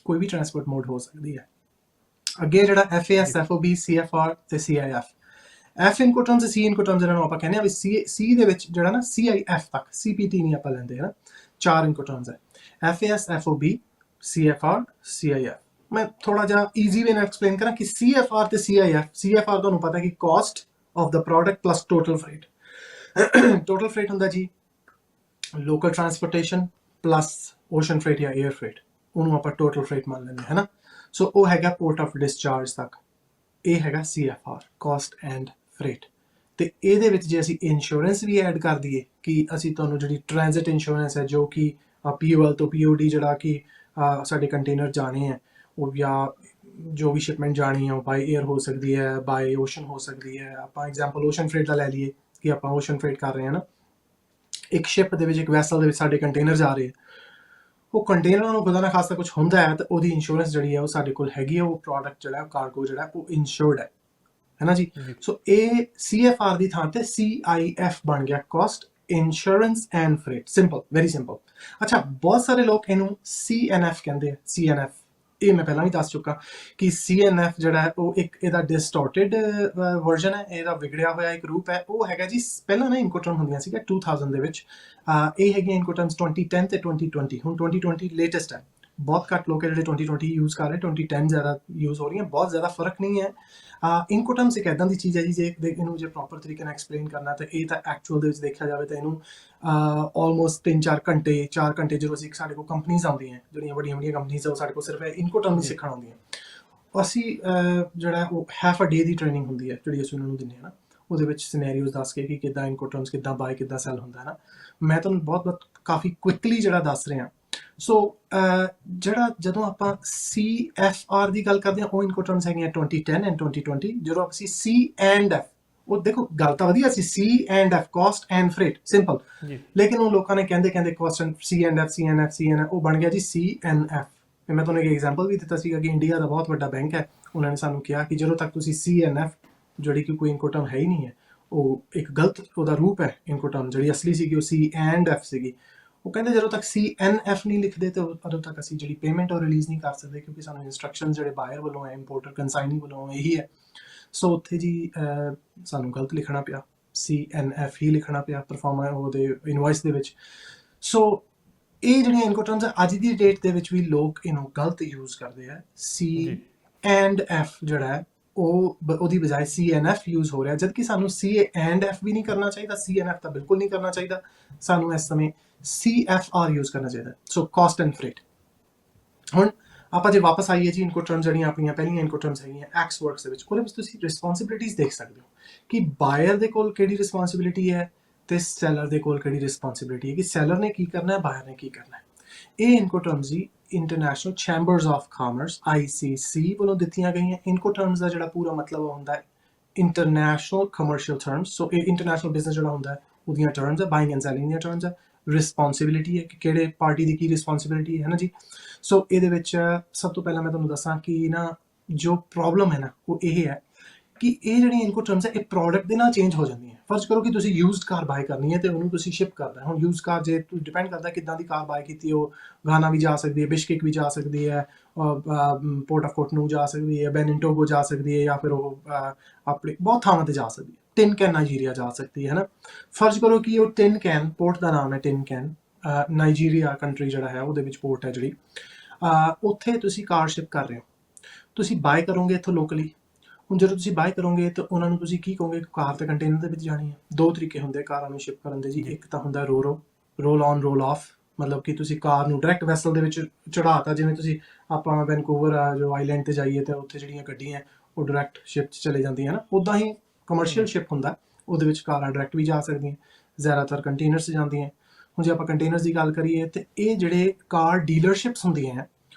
Speaker 2: ਕੋਈ ਵੀ ਟਰਾਂਸਪੋਰਟ ਮੋਡ ਹੋ ਸਕਦੀ ਹੈ। ਅੱਗੇ ਜਿਹੜਾ FAS, FOB, CFR ਤੇ CIF, F incoterms, C incoterms ਇਹਨਾਂ ਨੂੰ ਆਪਾਂ ਕਹਿੰਦੇ ਆ ਵੀ C ਦੇ ਵਿੱਚ ਜਿਹੜਾ ਨਾ CIF ਤੱਕ, CPT ਨਹੀਂ ਆਪਾਂ ਲੈਂਦੇ, ਹੈ ਨਾ। 4 ਇਨਕੋ ਟਰਮਸ ਹੈ, FAS, FOB, CFR, CIF। ਮੈਂ ਥੋੜਾ ਜਿਹਾ ਈਜ਼ੀ ਵੇ ਨਾਲ ਐਕਸਪਲੇਨ ਕਰਾਂ ਕਿ CFR ਤੇ CIF ਤੁਹਾਨੂੰ ਪਤਾ ਕਿ ਕਾਸਟ ਆਫ ਦਾ product plus total freight. Total freight ਹੁੰਦਾ ਜੀ local transportation plus ocean freight ਜਾਂ 에ਅਰ ਫਰੇਟ, ਉਹਨੂੰ ਆਪਾਂ ਟੋਟਲ ਫਰੇਟ ਮੰਨ ਲੈਂਦੇ ਹੈ ਨਾ। ਸੋ ਉਹ ਹੈਗਾ ਪੋਰਟ ਆਫ ਡਿਸਚਾਰਜ ਤੱਕ, ਇਹ ਹੈਗਾ CFR, ਕਾਸਟ ਐਂਡ ਫਰੇਟ। ਤੇ ਇਹਦੇ ਵਿੱਚ ਜੇ ਅਸੀਂ ਇੰਸ਼ੋਰੈਂਸ ਵੀ ਐਡ ਕਰ ਦਈਏ ਕਿ ਅਸੀਂ ਤੁਹਾਨੂੰ ਜਿਹੜੀ ਟ੍ਰਾਂਜ਼ਿਟ ਇੰਸ਼ੋਰੈਂਸ ਹੈ, ਜੋ ਕਿ POL ਤੋਂ POD ਜਿਹੜਾ ਕਿ ਸਾਡੇ ਕੰਟੇਨਰ ਜਾਣੇ ਹੈ, ਉਹ ਜਾਂ ਜੋ ਵੀ ਸ਼ਿਪਮੈਂਟ ਜਾਣੀ ਹੈ, ਉਹ ਬਾਈ 에ਅਰ ਹੋ ਸਕਦੀ ਹੈ, ਬਾਈ ਓਸ਼ਨ ਹੋ ਸਕਦੀ ਹੈ। ਆਪਾਂ ਐਗਜ਼ਾਮਪਲ ਓਸ਼ਨ ਫਰੇਟ ਦਾ ਲੈ ਲਈਏ ਕਿ ਆਪਾਂ ਓਸ਼ਨ ਫਰੇਟ ਕਰ ਰਹੇ ਹਾਂ ਨਾ, ਇੱਕ ਸ਼ਿਪ ਦੇ ਵਿੱਚ, ਇੱਕ ਵੈਸਲ ਦੇ ਵਿੱਚ ਸਾਡੇ ਕੰਟੇਨਰ ਜਾ ਰਹੇ, ਉਹ ਕੰਟੇਨਰਾਂ ਨੂੰ ਖੁਦਾ ਨਾ ਖਾਸਤਾ ਕੁਝ ਹੁੰਦਾ ਹੈ ਤਾਂ ਉਹਦੀ ਇੰਸ਼ੋਰੈਂਸ ਜਿਹੜੀ ਹੈ ਉਹ ਸਾਡੇ ਕੋਲ ਹੈਗੀ ਹੈ। ਉਹ ਪ੍ਰੋਡਕਟ ਜਿਹੜਾ, ਕਾਰਗੋ ਜਿਹੜਾ, ਉਹ ਇੰਸ਼ੋਰਡ ਹੈ ਨਾ ਜੀ। ਸੋ ਇਹ CFR ਦੀ ਥਾਂ ਤੇ CIF ਬਣ ਗਿਆ, cost, insurance and freight. Simple, very simple. ਅੱਛਾ, ਬਹੁਤ ਸਾਰੇ ਲੋਕ ਇਹਨੂੰ CNF ਕਹਿੰਦੇ ਆ। CNF, ਇਹ ਮੈਂ ਪਹਿਲਾਂ ਵੀ ਦੱਸ ਚੁੱਕਾ ਕਿ CNF ਜਿਹੜਾ ਹੈ ਉਹ ਇੱਕ ਇਹਦਾ ਡਿਸਟੋਰਟਡ ਵਰਜ਼ਨ ਹੈ, ਇਹਦਾ ਵਿਗੜਿਆ ਹੋਇਆ ਇੱਕ ਰੂਪ ਹੈ। ਉਹ ਹੈਗਾ ਜੀ, ਪਹਿਲਾਂ ਨਾ ਇਨਕੋ ਟਰਮ ਹੁੰਦੀਆਂ ਸੀਗਾ 2000 ਦੇ ਵਿੱਚ, ਇਹ ਹੈਗੀਆਂ ਇਨਕੋ ਟਰਮਸ 2010 ਤੇ 2020। ਹੁਣ 2020 ਲੇਟੈਸਟ ਹੈ, ਬਹੁਤ ਘੱਟ ਲੋਕ ਹੈ ਜਿਹੜੇ 2020 ਯੂਜ਼ ਕਰ ਰਹੇ, 2010 ਜ਼ਿਆਦਾ ਯੂਜ਼ ਹੋ ਰਹੀਆਂ, ਬਹੁਤ ਜ਼ਿਆਦਾ ਫਰਕ ਨਹੀਂ ਹੈ। ਇਨਕੋਟਰਮਸ ਇੱਕ ਇੱਦਾਂ ਦੀ ਚੀਜ਼ ਹੈ ਜੀ, ਜੇ ਇਹਨੂੰ ਜੇ ਪ੍ਰੋਪਰ ਤਰੀਕੇ ਨਾਲ ਐਕਸਪਲੇਨ ਕਰਨਾ ਤਾਂ ਇਹ ਤਾਂ ਐਕਚੁਅਲ ਦੇ ਵਿੱਚ ਦੇਖਿਆ ਜਾਵੇ ਤਾਂ ਇਹਨੂੰ ਆਲਮੋਸਟ 3-4 ਘੰਟੇ 4 ਘੰਟੇ ਜਦੋਂ ਅਸੀਂ ਸਾਡੇ ਕੋਲ ਕੰਪਨੀਜ਼ ਆਉਂਦੀਆਂ ਜਿਹੜੀਆਂ ਵੱਡੀਆਂ ਵੱਡੀਆਂ ਕੰਪਨੀਜ਼ ਆ, ਉਹ ਸਾਡੇ ਕੋਲ ਸਿਰਫ ਇਨਕੋਟਰਮ ਹੀ ਸਿੱਖਣ ਆਉਂਦੀਆਂ। ਅਸੀਂ ਜਿਹੜਾ ਉਹ ਹਾਫ ਅ ਡੇ ਦੀ ਟ੍ਰੇਨਿੰਗ ਹੁੰਦੀ ਹੈ ਜਿਹੜੀ ਅਸੀਂ ਉਹਨਾਂ ਨੂੰ ਦਿੰਦੇ ਹਾਂ ਨਾ, ਉਹਦੇ ਵਿੱਚ ਸਿਨੈਰੀਓਜ਼ ਦੱਸ ਕੇ ਕਿ ਕਿੱਦਾਂ ਇਨਕੋਟਰਮਸ ਕਿੱਦਾਂ ਬਾਏ ਕਿੱਦਾਂ ਸੈਲ ਹੁੰਦਾ ਹੈ ਨਾ। ਮੈਂ ਤੁਹਾਨੂੰ ਬਹੁਤ ਕਾਫੀ ਕੁਇਕਲੀ ਜਿਹੜਾ ਦੱਸ ਰਿਹਾ। ਸੋ ਜਿਹੜਾ ਜਦੋਂ ਆਪਾਂ CFR ਦੀ ਗੱਲ ਕਰਦੇ ਹਾਂ, ਉਹ ਇਨਕੋਟਰਮਸ ਹੈਗੀਆਂ 2010 ਐਂਡ 2020। ਜਦੋਂ ਅਸੀਂ C&F, ਉਹ ਦੇਖੋ ਗੱਲ ਤਾਂ ਵਧੀਆ ਸੀ, C&F cost and freight, simple, ਲੇਕਿਨ ਉਹ ਲੋਕਾਂ ਨੇ ਕਹਿੰਦੇ ਕਾਸਟ ਐਂਡ C&F ਉਹ ਬਣ ਗਿਆ ਜੀ CNF। ਤੇ ਮੈਂ ਤੁਹਾਨੂੰ ਇੱਕ ਐਗਜ਼ਾਮਪਲ ਵੀ ਦਿੱਤਾ ਸੀਗਾ ਕਿ ਇੰਡੀਆ ਦਾ ਬਹੁਤ ਵੱਡਾ ਬੈਂਕ ਹੈ, ਉਹਨਾਂ ਨੇ ਸਾਨੂੰ ਕਿਹਾ ਕਿ ਜਦੋਂ ਤੱਕ ਤੁਸੀਂ CNF, ਜਿਹੜੀ ਕਿ ਕੋਈ ਇਨਕੋਟਰਮ ਹੈ ਹੀ ਨਹੀਂ ਹੈ, ਉਹ ਇੱਕ ਗਲਤ ਉਹਦਾ ਰੂਪ ਹੈ ਇਨਕੋਟਰਮ, ਜਿਹੜੀ ਅਸਲੀ ਸੀਗੀ ਉਹ C&F ਸੀਗੀ। ਉਹ ਕਹਿੰਦੇ ਜਦੋਂ ਤੱਕ CNF ਨਹੀਂ ਲਿਖਦੇ ਤੇ ਉਦੋਂ ਤੱਕ ਅਸੀਂ ਜਿਹੜੀ ਪੇਮੈਂਟ ਉਹ ਰਿਲੀਜ਼ ਨਹੀਂ ਕਰ ਸਕਦੇ, ਕਿਉਂਕਿ ਸਾਨੂੰ ਇਨਸਟਰਕਸ਼ਨ ਜਿਹੜੇ ਬਾਇਰ ਵੱਲੋਂ ਹੈ, ਇੰਪੋਰਟਰ ਕੰਸਾਈਨੀ ਵੱਲੋਂ ਇਹੀ ਹੈ। ਸੋ ਉੱਥੇ ਜੀ ਸਾਨੂੰ ਗਲਤ ਲਿਖਣਾ ਪਿਆ, CNF ਹੀ ਲਿਖਣਾ ਪਿਆ ਪਰਫਾਰਮਾ ਉਹਦੇ ਇਨਵੋਇਸ ਦੇ ਵਿੱਚ। ਸੋ ਇਹ ਜਿਹੜੀਆਂ ਇਨਕੋਟਰਮਸ ਹੈ ਅੱਜ ਦੀ ਡੇਟ ਦੇ ਵਿੱਚ ਵੀ ਲੋਕ ਇਹਨੂੰ ਗਲਤ ਯੂਜ਼ ਕਰਦੇ ਆ। C&F ਜਿਹੜਾ ਹੈ ਉਹਦੀ ਬਜਾਏ CNF ਯੂਜ਼ ਹੋ ਰਿਹਾ, ਜਦਕਿ ਸਾਨੂੰ C&F ਵੀ ਨਹੀਂ ਕਰਨਾ ਚਾਹੀਦਾ, CNF ਤਾਂ ਬਿਲਕੁਲ ਨਹੀਂ ਕਰਨਾ ਚਾਹੀਦਾ। ਸਾਨੂੰ ਇਸ ਸਮੇਂ CFR ਯੂਜ਼ ਕਰਨਾ ਚਾਹੀਦਾ, ਸੋ ਕਾਸਟ ਐਂਡ ਫਰੇਟ। ਹੁਣ ਆਪਾਂ ਜੇ ਵਾਪਸ ਆਈਏ ਜੀ ਇਨਕੋਟਰਮਸ ਜਿਹੜੀਆਂ ਆਪਣੀਆਂ ਪਹਿਲੀਆਂ ਇਨਕੋਟਰਮਸ ਹੈਗੀਆਂ ਐਕਸ ਵਰਕਸ ਦੇ ਵਿੱਚ, ਉਹਦੇ ਵਿੱਚ ਤੁਸੀਂ ਰਿਸਪੌਂਸਿਬਿਲਿਟੀਜ਼ ਦੇਖ ਸਕਦੇ ਹੋ ਕਿ ਬਾਇਰ ਦੇ ਕੋਲ ਕਿਹੜੀ ਰਿਸਪੌਂਸਿਬਿਲਿਟੀ ਹੈ ਤੇ ਸੈਲਰ ਦੇ ਕੋਲ ਕਿਹੜੀ ਰਿਸਪੌਂਸਿਬਿਲਿਟੀ ਹੈ, ਕਿ ਸੈਲਰ ਨੇ ਕੀ ਕਰਨਾ ਹੈ, ਬਾਇਰ ਨੇ ਕੀ ਕਰਨਾ ਹੈ। ਇਹ ਇਨਕੋਟਰਮਸ ਜੀ international chambers of commerce ICC ਵੱਲੋਂ ਦਿੱਤੀਆਂ ਗਈਆਂ। ਇਨਕੋਟਰਮਸ ਦਾ ਜਿਹੜਾ ਪੂਰਾ ਮਤਲਬ ਹੁੰਦਾ ਹੈ ਇੰਟਰਨੈਸ਼ਨਲ ਕਮਰਸ਼ੀਅਲ ਟਰਮਸ। ਸੋ ਇਹ ਇੰਟਰਨੈਸ਼ਨਲ ਬਿਜ਼ਨਸ ਜਿਹੜਾ ਹੁੰਦਾ ਹੈ ਉਹਦੀਆਂ ਟਰਮਸ ਹੈ, ਬਾਇੰਗ ਐਂਡ ਸੈਲਿੰਗ ਦੀਆਂ ਟਰਮਸ ਹੈ। ਰਿਸਪੌਂਸਿਬਿਲਿਟੀ ਹੈ ਕਿ ਕਿਹੜੇ ਪਾਰਟੀ ਦੀ ਕੀ ਰਿਸਪੌਂਸਿਬਿਲਿਟੀ ਹੈ ਨਾ ਜੀ। ਸੋ ਇਹਦੇ ਵਿੱਚ ਸਭ ਤੋਂ ਪਹਿਲਾਂ ਮੈਂ ਤੁਹਾਨੂੰ ਦੱਸਾਂ ਕਿ ਨਾ ਜੋ ਪ੍ਰੋਬਲਮ ਹੈ ਨਾ ਉਹ ਇਹ ਹੈ ਕਿ ਇਹ ਜਿਹੜੀਆਂ ਇਨਕੋਟਰਮਸ ਹੈ ਇਹ ਪ੍ਰੋਡਕਟ ਦੇ ਨਾਲ ਚੇਂਜ ਹੋ ਜਾਂਦੀਆਂ। ਫਰਜ਼ ਕਰੋ ਕਿ ਤੁਸੀਂ ਯੂਜ਼ਡ ਕਾਰ ਬਾਏ ਕਰਨੀ ਹੈ ਤੇ ਉਹਨੂੰ ਤੁਸੀਂ ਸ਼ਿਪ ਕਰਨਾ। ਹੁਣ ਯੂਜ਼ਡ ਕਾਰ ਜੇ ਡਿਪੈਂਡ ਕਰਦਾ ਕਿੱਦਾਂ ਦੀ ਕਾਰ ਬਾਏ ਕੀਤੀ, ਉਹ ਗਾਨਾ ਵੀ ਜਾ ਸਕਦੀ ਹੈ, ਬਿਸ਼ਕੇਕ ਵੀ ਜਾ ਸਕਦੀ ਹੈ, ਪੋਰਟ ਆਫ ਕੋਟਨੂ ਜਾ ਸਕਦੀ ਹੈ, ਬੈਨਿੰਟੋਗੋ ਜਾ ਸਕਦੀ ਹੈ, ਜਾਂ ਫਿਰ ਉਹ ਆਪਣੇ ਬਹੁਤ ਥਾਵਾਂ ਤੇ ਜਾ ਸਕਦੀ ਹੈ। ਟਿਨ ਕੈਨ ਨਾਈਜੀਰੀਆ ਜਾ ਸਕਦੀ ਹੈ ਨਾ। ਫਰਜ਼ ਕਰੋ ਕਿ ਉਹ ਟਿਨ ਕੈਨ, ਪੋਰਟ ਦਾ ਨਾਮ ਹੈ ਟਿਨ ਕੈਨ, ਨਾਈਜੀਰੀਆ ਕੰਟਰੀ ਜਿਹੜਾ ਹੈ ਉਹਦੇ ਵਿੱਚ ਪੋਰਟ ਹੈ ਜਿਹੜੀ, ਉੱਥੇ ਤੁਸੀਂ ਕਾਰ ਸ਼ਿਪ ਕਰ ਰਹੇ ਹੋ। ਤੁਸੀਂ ਬਾਏ ਕਰੋਗੇ ਇੱਥੋਂ ਲੋਕਲੀ। ਹੁਣ ਜਦੋਂ ਤੁਸੀਂ ਬਾਏ ਕਰੋਗੇ ਤਾਂ ਉਹਨਾਂ ਨੂੰ ਤੁਸੀਂ ਕੀ ਕਹੋਗੇ, ਕਾਰ ਤੇ ਕੰਟੇਨਰ ਦੇ ਵਿੱਚ ਜਾਣੀ ਹੈ। ਦੋ ਤਰੀਕੇ ਹੁੰਦੇ ਕਾਰਾਂ ਨੂੰ ਸ਼ਿਪ ਕਰਨ ਦੇ ਜੀ। ਇੱਕ ਤਾਂ ਹੁੰਦਾ ਰੋਲ ਔਨ ਰੋਲ ਆਫ, ਮਤਲਬ ਕਿ ਤੁਸੀਂ ਕਾਰ ਨੂੰ ਡਾਇਰੈਕਟ ਵੈਸਲ ਦੇ ਵਿੱਚ ਚੜਾਤਾ। ਜਿਵੇਂ ਤੁਸੀਂ ਆਪਾਂ ਵੈਨਕੂਵਰ ਜੋ ਆਈਲੈਂਡ ਤੇ ਜਾਈਏ ਤਾਂ ਉੱਥੇ ਜਿਹੜੀਆਂ ਗੱਡੀਆਂ ਉਹ ਡਾਇਰੈਕਟ ਸ਼ਿਪ 'ਚ ਚਲੇ ਜਾਂਦੀਆਂ ਨਾ, ਉੱਦਾਂ ਹੀ ਕਮਰਸ਼ੀਅਲ ਸ਼ਿਪ ਹੁੰਦਾ, ਉਹਦੇ ਵਿੱਚ ਕਾਰਾਂ ਡਾਇਰੈਕਟ ਵੀ ਜਾ ਸਕਦੀਆਂ, ਜ਼ਿਆਦਾਤਰ ਕੰਟੇਨਰਸ 'ਚ ਜਾਂਦੀਆਂ। ਹੁਣ ਜੇ ਆਪਾਂ ਕੰਟੇਨਰਸ ਦੀ ਗੱਲ ਕਰੀਏ ਤੇ ਇਹ ਜਿਹੜੇ ਕਾਰ ਡੀਲਰਸ਼ਿਪਸ ਹੁੰਦੀਆਂ ਹੈ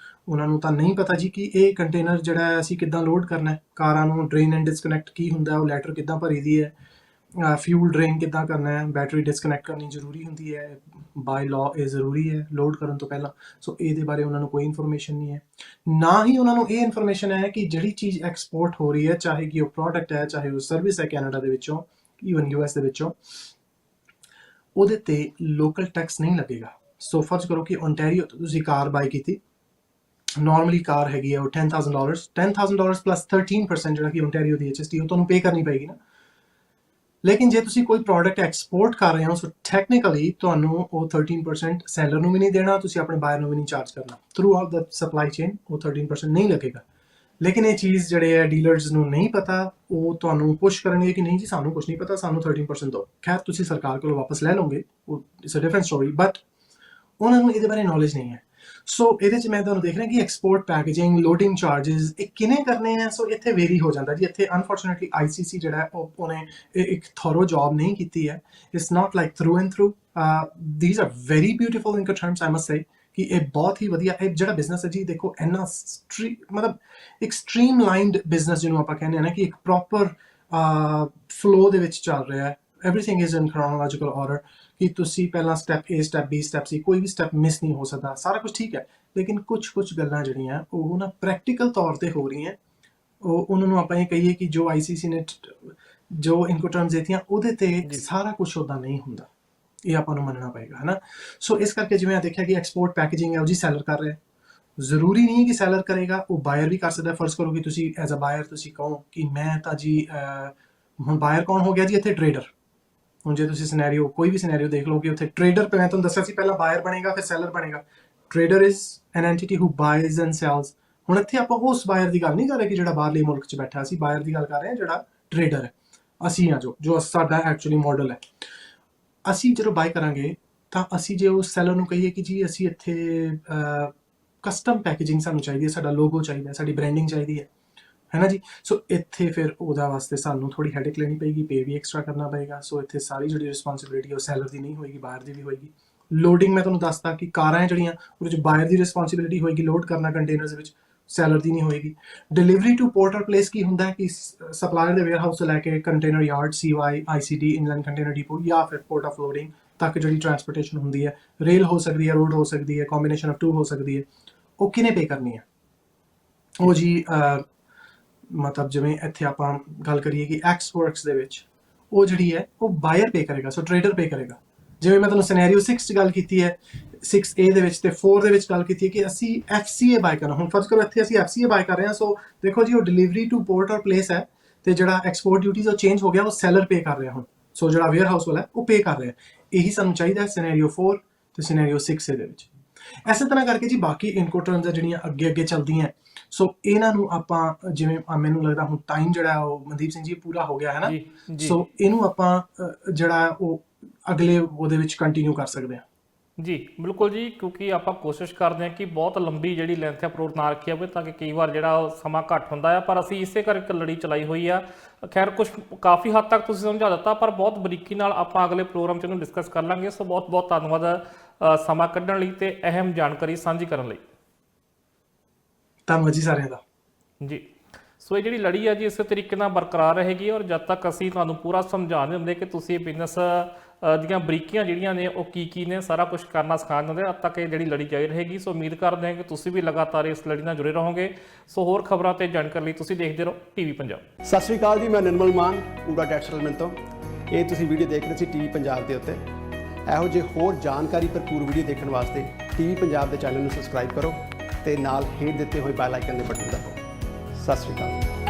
Speaker 2: ਉਹਨਾਂ ਨੂੰ ਤਾਂ ਨਹੀਂ ਪਤਾ ਜੀ ਕਿ ਇਹ ਕੰਟੇਨਰ ਜਿਹੜਾ ਹੈ ਅਸੀਂ ਕਿੱਦਾਂ ਲੋਡ ਕਰਨਾ ਹੈ। ਕਾਰਾਂ ਨੂੰ ਡਰੇਨ ਐਂਡ ਡਿਸਕਨੈਕਟ ਕੀ ਹੁੰਦਾ, ਉਹ ਲੈਟਰ ਕਿੱਦਾਂ ਭਰੀ ਦੀ ਹੈ, ਫਿਊਲ ਡਰੇਨ ਕਿੱਦਾਂ ਕਰਨਾ ਹੈ, ਬੈਟਰੀ ਡਿਸਕਨੈਕਟ ਕਰਨੀ ਜ਼ਰੂਰੀ ਹੁੰਦੀ ਹੈ, ਬਾਈ ਲਾਅ ਇਹ ਜ਼ਰੂਰੀ ਹੈ ਲੋਡ ਕਰਨ ਤੋਂ ਪਹਿਲਾਂ। ਸੋ ਇਹਦੇ ਬਾਰੇ ਉਹਨਾਂ ਨੂੰ ਕੋਈ ਇਨਫੋਰਮੇਸ਼ਨ ਨਹੀਂ ਹੈ। ਨਾ ਹੀ ਉਹਨਾਂ ਨੂੰ ਇਹ ਇਨਫੋਰਮੇਸ਼ਨ ਹੈ ਕਿ ਜਿਹੜੀ ਚੀਜ਼ ਐਕਸਪੋਰਟ ਹੋ ਰਹੀ ਹੈ, ਚਾਹੇ ਕਿ ਉਹ ਪ੍ਰੋਡਕਟ ਹੈ, ਚਾਹੇ ਉਹ ਸਰਵਿਸ ਹੈ, ਕੈਨੇਡਾ ਦੇ ਵਿੱਚੋਂ, ਈਵਨ US ਦੇ ਵਿੱਚੋਂ, ਉਹਦੇ ਤੇ ਲੋਕਲ ਟੈਕਸ ਨਹੀਂ ਲੱਗੇਗਾ। ਸੋ ਫਰਜ਼ ਕਰੋ ਕਿ ਓਨਟਾਰੀਓ ਤੋਂ ਤੁਸੀਂ ਕਾਰ ਬਾਈ ਕੀਤੀ, ਨਾਰਮਲੀ ਕਾਰ ਹੈਗੀ ਹੈ ਉਹ $10,000 ਪਲੱਸ 13% ਜਿਹੜਾ ਕਿ ਓਨਟਾਰੀਓ ਦੀ HST ਉਹ ਤੁਹਾਨੂੰ ਪੇ ਕਰਨੀ ਪਏਗੀ ਨਾ। ਲੇਕਿਨ ਜੇ ਤੁਸੀਂ ਕੋਈ ਪ੍ਰੋਡਕਟ ਐਕਸਪੋਰਟ ਕਰ ਰਹੇ ਹੋ, ਸੋ ਟੈਕਨੀਕਲੀ ਤੁਹਾਨੂੰ ਉਹ 13% ਸੈਲਰ ਨੂੰ ਵੀ ਨਹੀਂ ਦੇਣਾ, ਤੁਸੀਂ ਆਪਣੇ ਬਾਇਰ ਨੂੰ ਵੀ ਨਹੀਂ ਚਾਰਜ ਕਰਨਾ। ਥਰੂ ਆਊਟ ਦਾ ਸਪਲਾਈ ਚੇਨ ਉਹ 13% ਨਹੀਂ ਲੱਗੇਗਾ। ਲੇਕਿਨ ਇਹ ਚੀਜ਼ ਜਿਹੜੇ ਹੈ ਡੀਲਰਸ ਨੂੰ ਨਹੀਂ ਪਤਾ, ਉਹ ਤੁਹਾਨੂੰ ਪੁਸ਼ ਕਰਨਗੇ ਕਿ ਨਹੀਂ ਜੀ ਸਾਨੂੰ ਕੁਝ ਨਹੀਂ ਪਤਾ, ਸਾਨੂੰ 13% ਦਿਓ। ਖੈਰ ਤੁਸੀਂ ਸਰਕਾਰ ਕੋਲੋਂ ਵਾਪਸ ਲੈ ਲਓਗੇ, ਉਹ it's a different story, but ਉਹਨਾਂ ਨੂੰ ਇਹਦੇ ਬਾਰੇ ਨੌਲੇਜ ਨਹੀਂ ਹੈ। ਸੋ ਇਹਦੇ 'ਚ ਮੈਂ ਤੁਹਾਨੂੰ ਦੇਖ ਰਿਹਾ ਕਿ ਐਕਸਪੋਰਟ ਪੈਕੇਜਿੰਗ, ਲੋਡਿੰਗ ਚਾਰजेस ਇਹ ਕਿਵੇਂ ਕਰਨੇ ਆ। ਸੋ ਇੱਥੇ ਵੇਰੀ ਹੋ ਜਾਂਦਾ ਜੀ। ਇੱਥੇ ਅਨਫੋਰਚੂਨੇਟਲੀ ICC ਜਿਹੜਾ ਉਹਨੇ ਇੱਕ ਥੋਰੋ ਜੌਬ ਨਹੀਂ ਕੀਤੀ ਹੈ। It's not like through and through. These are very beautiful incoterms, I must say ਕਿ ਇਹ ਬਹੁਤ ਹੀ ਵਧੀਆ ਇਹ ਜਿਹੜਾ ਬਿਜ਼ਨਸ ਹੈ ਜੀ। ਦੇਖੋ ਇੰਨਾ ਮਤਲਬ ਇੱਕ ਸਟ੍ਰੀਮਲਾਈਨਡ ਬਿਜ਼ਨਸ ਜਿਹਨੂੰ ਆਪਾਂ ਕਹਿੰਦੇ ਹਾਂ ਨਾ, ਕਿ ਇੱਕ ਪ੍ਰੋਪਰ ਫਲੋ ਦੇ ਵਿੱਚ ਚੱਲ ਰਿਹਾ ਹੈ। Everything is in chronological order, ਕਿ ਤੁਸੀਂ ਪਹਿਲਾਂ step A, step B, step C, ਕੋਈ ਵੀ ਸਟੈਪ ਮਿਸ ਨਹੀਂ ਹੋ ਸਕਦਾ। ਸਾਰਾ ਕੁਝ ਠੀਕ ਹੈ, ਲੇਕਿਨ ਕੁਝ ਗੱਲਾਂ ਜਿਹੜੀਆਂ ਉਹ ਨਾ ਪ੍ਰੈਕਟੀਕਲ ਤੌਰ ਤੇ ਹੋ ਰਹੀਆਂ, ਉਹਨਾਂ ਨੂੰ ਆਪਾਂ ਇਹ ਕਹੀਏ ਕਿ ਜੋ ICC ਨੇ ਜੋ ਇਨਕੋਟਰਮਸ ਦਿੱਤੀਆਂ ਉਹਦੇ ਤੇ ਸਾਰਾ ਕੁਝ ਉੱਦਾਂ ਨਹੀਂ ਹੁੰਦਾ। ਇਹ ਆਪਾਂ ਨੂੰ ਮੰਨਣਾ ਪਏਗਾ, ਹੈ ਨਾ। ਸੋ ਇਸ ਕਰਕੇ ਜਿਵੇਂ ਦੇਖਿਆ ਕਿ ਐਕਸਪੋਰਟ ਪੈਕੇਜਿੰਗ ਹੈ ਉਹ ਜੀ ਸੈਲਰ ਕਰ ਰਿਹਾ। ਜ਼ਰੂਰੀ ਨਹੀਂ ਹੈ ਕਿ ਸੈਲਰ ਕਰੇਗਾ, ਉਹ ਬਾਇਰ ਵੀ ਕਰ ਸਕਦਾ। ਫਰਜ਼ ਕਰੋ ਕਿ ਤੁਸੀਂ ਐਜ਼ ਅ ਬਾਇਰ ਤੁਸੀਂ ਕਹੋ ਕਿ ਮੈਂ ਤਾਂ ਜੀ ਹੁਣ ਬਾਇਰ ਕੌਣ ਹੋ ਗਿਆ ਜੀ ਇੱਥੇ, ਟਰੇਡਰ। ਹੁਣ ਜੇ ਤੁਸੀਂ ਸਿਨੈਰੀਓ ਕੋਈ ਵੀ ਸਿਨੈਰੀਓ ਦੇਖ ਲਓ ਕਿ ਉੱਥੇ ਟਰੇਡਰ, ਮੈਂ ਤੁਹਾਨੂੰ ਦੱਸਿਆ ਸੀ ਪਹਿਲਾਂ ਬਾਇਰ ਬਣੇਗਾ ਫਿਰ ਸੈਲਰ ਬਣੇਗਾ। Trader is an entity who buys and sells. ਹੁਣ ਇੱਥੇ ਆਪਾਂ ਉਸ ਬਾਇਰ ਦੀ ਗੱਲ ਨਹੀਂ ਕਰ ਰਹੇ ਕਿ ਜਿਹੜਾ ਬਾਹਰਲੇ ਮੁਲਕ 'ਚ ਬੈਠਾ, ਅਸੀਂ ਬਾਇਰ ਦੀ ਗੱਲ ਕਰ ਰਹੇ ਹਾਂ ਜਿਹੜਾ ਟ੍ਰੇਡਰ ਹੈ, ਅਸੀਂ ਹਾਂ ਜੋ ਸਾਡਾ ਐਕਚੁਅਲੀ ਮਾਡਲ ਹੈ। ਅਸੀਂ ਜਦੋਂ ਬਾਏ ਕਰਾਂਗੇ ਤਾਂ ਅਸੀਂ ਜੇ ਉਸ ਸੈਲਰ ਨੂੰ ਕਹੀਏ ਕਿ ਜੀ ਅਸੀਂ ਇੱਥੇ ਕਸਟਮ ਪੈਕੇਜਿੰਗ ਸਾਨੂੰ ਚਾਹੀਦੀ ਹੈ, ਸਾਡਾ ਲੋਗੋ ਚਾਹੀਦਾ, ਸਾਡੀ ਬ੍ਰਾਂਡਿੰਗ ਚਾਹੀਦੀ ਹੈ ਨਾ ਜੀ। ਸੋ ਇੱਥੇ ਫਿਰ ਉਹਦਾ ਵਾਸਤੇ ਸਾਨੂੰ ਥੋੜੀ ਹੈਡੇਕ ਲੈਣੀ ਪਏਗੀ, ਪੇ ਵੀ ਐਕਸਟਰਾ ਕਰਨਾ ਪਏਗਾ। ਸੋ ਇੱਥੇ ਸਾਰੀ ਜਿਹੜੀ ਰਿਸਪੌਂਸਿਬਿਲਿਟੀ ਉਹ ਸੈਲਰ ਦੀ ਨਹੀਂ ਹੋਏਗੀ, ਬਾਇਰ ਦੀ ਵੀ ਹੋਏਗੀ। ਲੋਡਿੰਗ ਮੈਂ ਤੁਹਾਨੂੰ ਦੱਸਤਾ ਕਿ ਕਾਰਾਂ ਹੈ ਜਿਹੜੀਆਂ ਉਹਦੇ 'ਚ ਬਾਇਰ ਦੀ ਰਿਸਪੌਂਸਿਬਿਲਿਟੀ ਹੋਏਗੀ, ਲੋਡ ਕਰਨਾ ਕੰਟੇਨਰਸ ਦੇ ਵਿੱਚ, ਸੈਲਰ ਦੀ ਨਹੀਂ ਹੋਏਗੀ। Delivery to port or place ਕੀ ਹੁੰਦਾ ਹੈ ਕਿ ਸਪਲਾਇਰ ਦੇ ਵੇਅਰਹਾਊਸ ਤੋਂ ਲੈ ਕੇ container yard, CY, ICD, inland container depot ਜਾਂ ਫਿਰ ਪੋਰਟ ਆਫ ਲੋਡਿੰਗ ਤੱਕ ਜਿਹੜੀ ਟਰਾਂਸਪੋਰਟੇਸ਼ਨ ਹੁੰਦੀ ਹੈ, ਰੇਲ ਹੋ ਸਕਦੀ ਹੈ, ਰੋਡ ਹੋ ਸਕਦੀ ਹੈ, ਕੰਬੀਨੇਸ਼ਨ ਆਫ 2 ਹੋ ਸਕਦੀ ਹੈ, ਉਹ ਕਿਹਨੇ ਪੇ ਕਰਨੀ ਹੈ? ਉਹ ਜੀ ਮਤਲਬ ਜਿਵੇਂ ਇੱਥੇ ਆਪਾਂ ਗੱਲ ਕਰੀਏ ਕਿ ਐਕਸ ਵਰਕਸ ਦੇ ਵਿੱਚ ਉਹ ਜਿਹੜੀ ਹੈ ਉਹ ਬਾਇਰ ਪੇ ਕਰੇਗਾ, ਸੋ ਟ੍ਰੇਡਰ ਪੇ ਕਰੇਗਾ। ਜਿਵੇਂ ਮੈਂ ਤੁਹਾਨੂੰ ਸਿਨੈਰੀਓ 6 'ਚ ਗੱਲ ਕੀਤੀ ਹੈ, 6A ਦੇ ਵਿੱਚ ਤੇ 4 ਦੇ ਵਿੱਚ ਗੱਲ ਕੀਤੀ ਹੈ ਕਿ ਅਸੀਂ FCA ਬਾਏ ਕਰਨਾ। ਹੁਣ ਫਰਜ਼ ਕਰੋ ਇੱਥੇ ਅਸੀਂ FCA ਬਾਏ ਕਰ ਰਹੇ ਹਾਂ, ਸੋ ਦੇਖੋ ਜੀ ਉਹ delivery to port or place ਹੈ ਤੇ ਜਿਹੜਾ ਐਕਸਪੋਰਟ ਡਿਊਟੀਜ਼ ਉਹ ਚੇਂਜ ਹੋ ਗਿਆ, ਉਹ ਸੈਲਰ ਪੇ ਕਰ ਰਿਹਾ ਹੁਣ। ਸੋ ਜਿਹੜਾ ਵੇਅਰ ਹਾਊਸ ਵਾਲਾ ਉਹ ਪੇ ਕਰ ਰਿਹਾ। ਇਹੀ ਸਾਨੂੰ ਚਾਹੀਦਾ ਹੈ ਸਿਨੈਰੀਓ 4 ਤੇ ਸਿਨੈਰੀਓ 6A ਦੇ ਵਿੱਚ। ਇਸੇ ਤਰ੍ਹਾਂ ਕਰਕੇ ਜੀ ਬਾਕੀ ਇਨਕੋਟਰਮਸ ਜਿਹੜੀਆਂ ਅੱਗੇ ਚੱਲਦੀਆਂ, ਸੋ ਇਹਨਾਂ ਨੂੰ ਆਪਾਂ ਜਿਵੇਂ ਮੈਨੂੰ ਲੱਗਦਾ ਹੁਣ ਟਾਈਮ ਜਿਹੜਾ ਉਹ ਮਨਦੀਪ ਸਿੰਘ ਜੀ ਪੂਰਾ ਹੋ ਗਿਆ ਹੈ ਨਾ, ਸੋ ਇਹਨੂੰ ਆਪਾਂ ਜਿਹੜਾ ਉਹ ਅਗਲੇ ਉਹਦੇ ਵਿੱਚ ਕੰਟੀਨਿਊ ਕਰ ਸਕਦੇ ਹਾਂ।
Speaker 1: ਜੀ ਬਿਲਕੁਲ ਜੀ, ਕਿਉਂਕਿ ਆਪਾਂ ਕੋਸ਼ਿਸ਼ ਕਰਦੇ ਹਾਂ ਕਿ ਬਹੁਤ ਲੰਬੀ ਜਿਹੜੀ ਲੈਂਥ ਅਪਰੋਚ ਨਾ ਰੱਖੀ ਹੋਵੇ ਤਾਂ ਕਿ ਕਈ ਵਾਰ ਜਿਹੜਾ ਉਹ ਸਮਾਂ ਘੱਟ ਹੁੰਦਾ ਆ, ਪਰ ਅਸੀਂ ਇਸੇ ਕਰਕੇ ਲੜੀ ਚਲਾਈ ਹੋਈ ਆ। ਖੈਰ ਕੁਝ ਕਾਫੀ ਹੱਦ ਤੱਕ ਤੁਸੀਂ ਸਮਝਾ ਦਿੱਤਾ, ਪਰ ਬਹੁਤ ਬਰੀਕੀ ਨਾਲ ਆਪਾਂ ਅਗਲੇ ਪ੍ਰੋਗਰਾਮ 'ਚ ਇਹਨੂੰ ਡਿਸਕਸ ਕਰ ਲਾਂਗੇ। ਸੋ ਬਹੁਤ ਬਹੁਤ ਧੰਨਵਾਦ ਸਮਾਂ ਕੱਢਣ ਲਈ ਤੇ ਅਹਿਮ ਜਾਣਕਾਰੀ ਸਾਂਝੀ ਕਰਨ ਲਈ।
Speaker 2: ਧੰਨਵਾਦ ਜੀ ਸਾਰਿਆਂ ਦਾ
Speaker 1: ਜੀ। ਸੋ ਇਹ ਜਿਹੜੀ ਲੜੀ ਹੈ ਜੀ ਇਸੇ ਤਰੀਕੇ ਨਾਲ ਬਰਕਰਾਰ ਰਹੇਗੀ, ਔਰ ਜਦ ਤੱਕ ਅਸੀਂ ਤੁਹਾਨੂੰ ਪੂਰਾ ਸਮਝਾ ਨਹੀਂ ਦਿੰਦੇ ਕਿ ਤੁਸੀਂ ਬਿਜ਼ਨਸ ਦੀਆਂ ਬਰੀਕੀਆਂ ਜਿਹੜੀਆਂ ਨੇ ਉਹ ਕੀ ਨੇ, ਸਾਰਾ ਕੁਝ ਕਰਨਾ ਸਿਖਾ ਦਿੰਦੇ, ਤਦ ਤੱਕ ਇਹ ਜਿਹੜੀ ਲੜੀ ਜਾਰੀ ਰਹੇਗੀ। ਸੋ ਉਮੀਦ ਕਰਦੇ ਹਾਂ ਕਿ ਤੁਸੀਂ ਵੀ ਲਗਾਤਾਰ ਇਸ ਲੜੀ ਨਾਲ ਜੁੜੇ ਰਹੋਗੇ। ਸੋ ਹੋਰ ਖਬਰਾਂ ਤੇ ਜਾਣਕਾਰੀ ਲਈ ਤੁਸੀਂ ਦੇਖਦੇ ਰਹੋ ਟੀਵੀ ਪੰਜਾਬ।
Speaker 3: ਸਤਿ ਸ਼੍ਰੀ ਅਕਾਲ ਜੀ, ਮੈਂ ਨਿਰਮਲ ਮਾਨ ਪੂਰਾ ਟੈਕਸ ਸੈਟਲਮੈਂਟ ਤੋਂ। ਇਹ ਤੁਸੀਂ ਵੀਡੀਓ ਦੇਖ ਰਹੇ ਸੀ ਟੀਵੀ ਪੰਜਾਬ ਦੇ ਉੱਤੇ। ਇਹੋ ਜਿਹੇ ਹੋਰ ਜਾਣਕਾਰੀ ਭਰਪੂਰ ਵੀਡੀਓ ਦੇਖਣ ਵਾਸਤੇ ਟੀਵੀ ਪੰਜਾਬ ਦੇ ਚੈਨਲ ਨੂੰ ਸਬਸਕ੍ਰਾਈਬ ਕਰੋ ਤੇ ਨਾਲ ਹੇਠ ਦਿੱਤੇ ਹੋਏ ਬੈਲ ਆਈਕਨ ਦੇ ਬਟਨ ਦਬਾਓ। ਸਤਿ ਸ਼੍ਰੀ ਅਕਾਲ।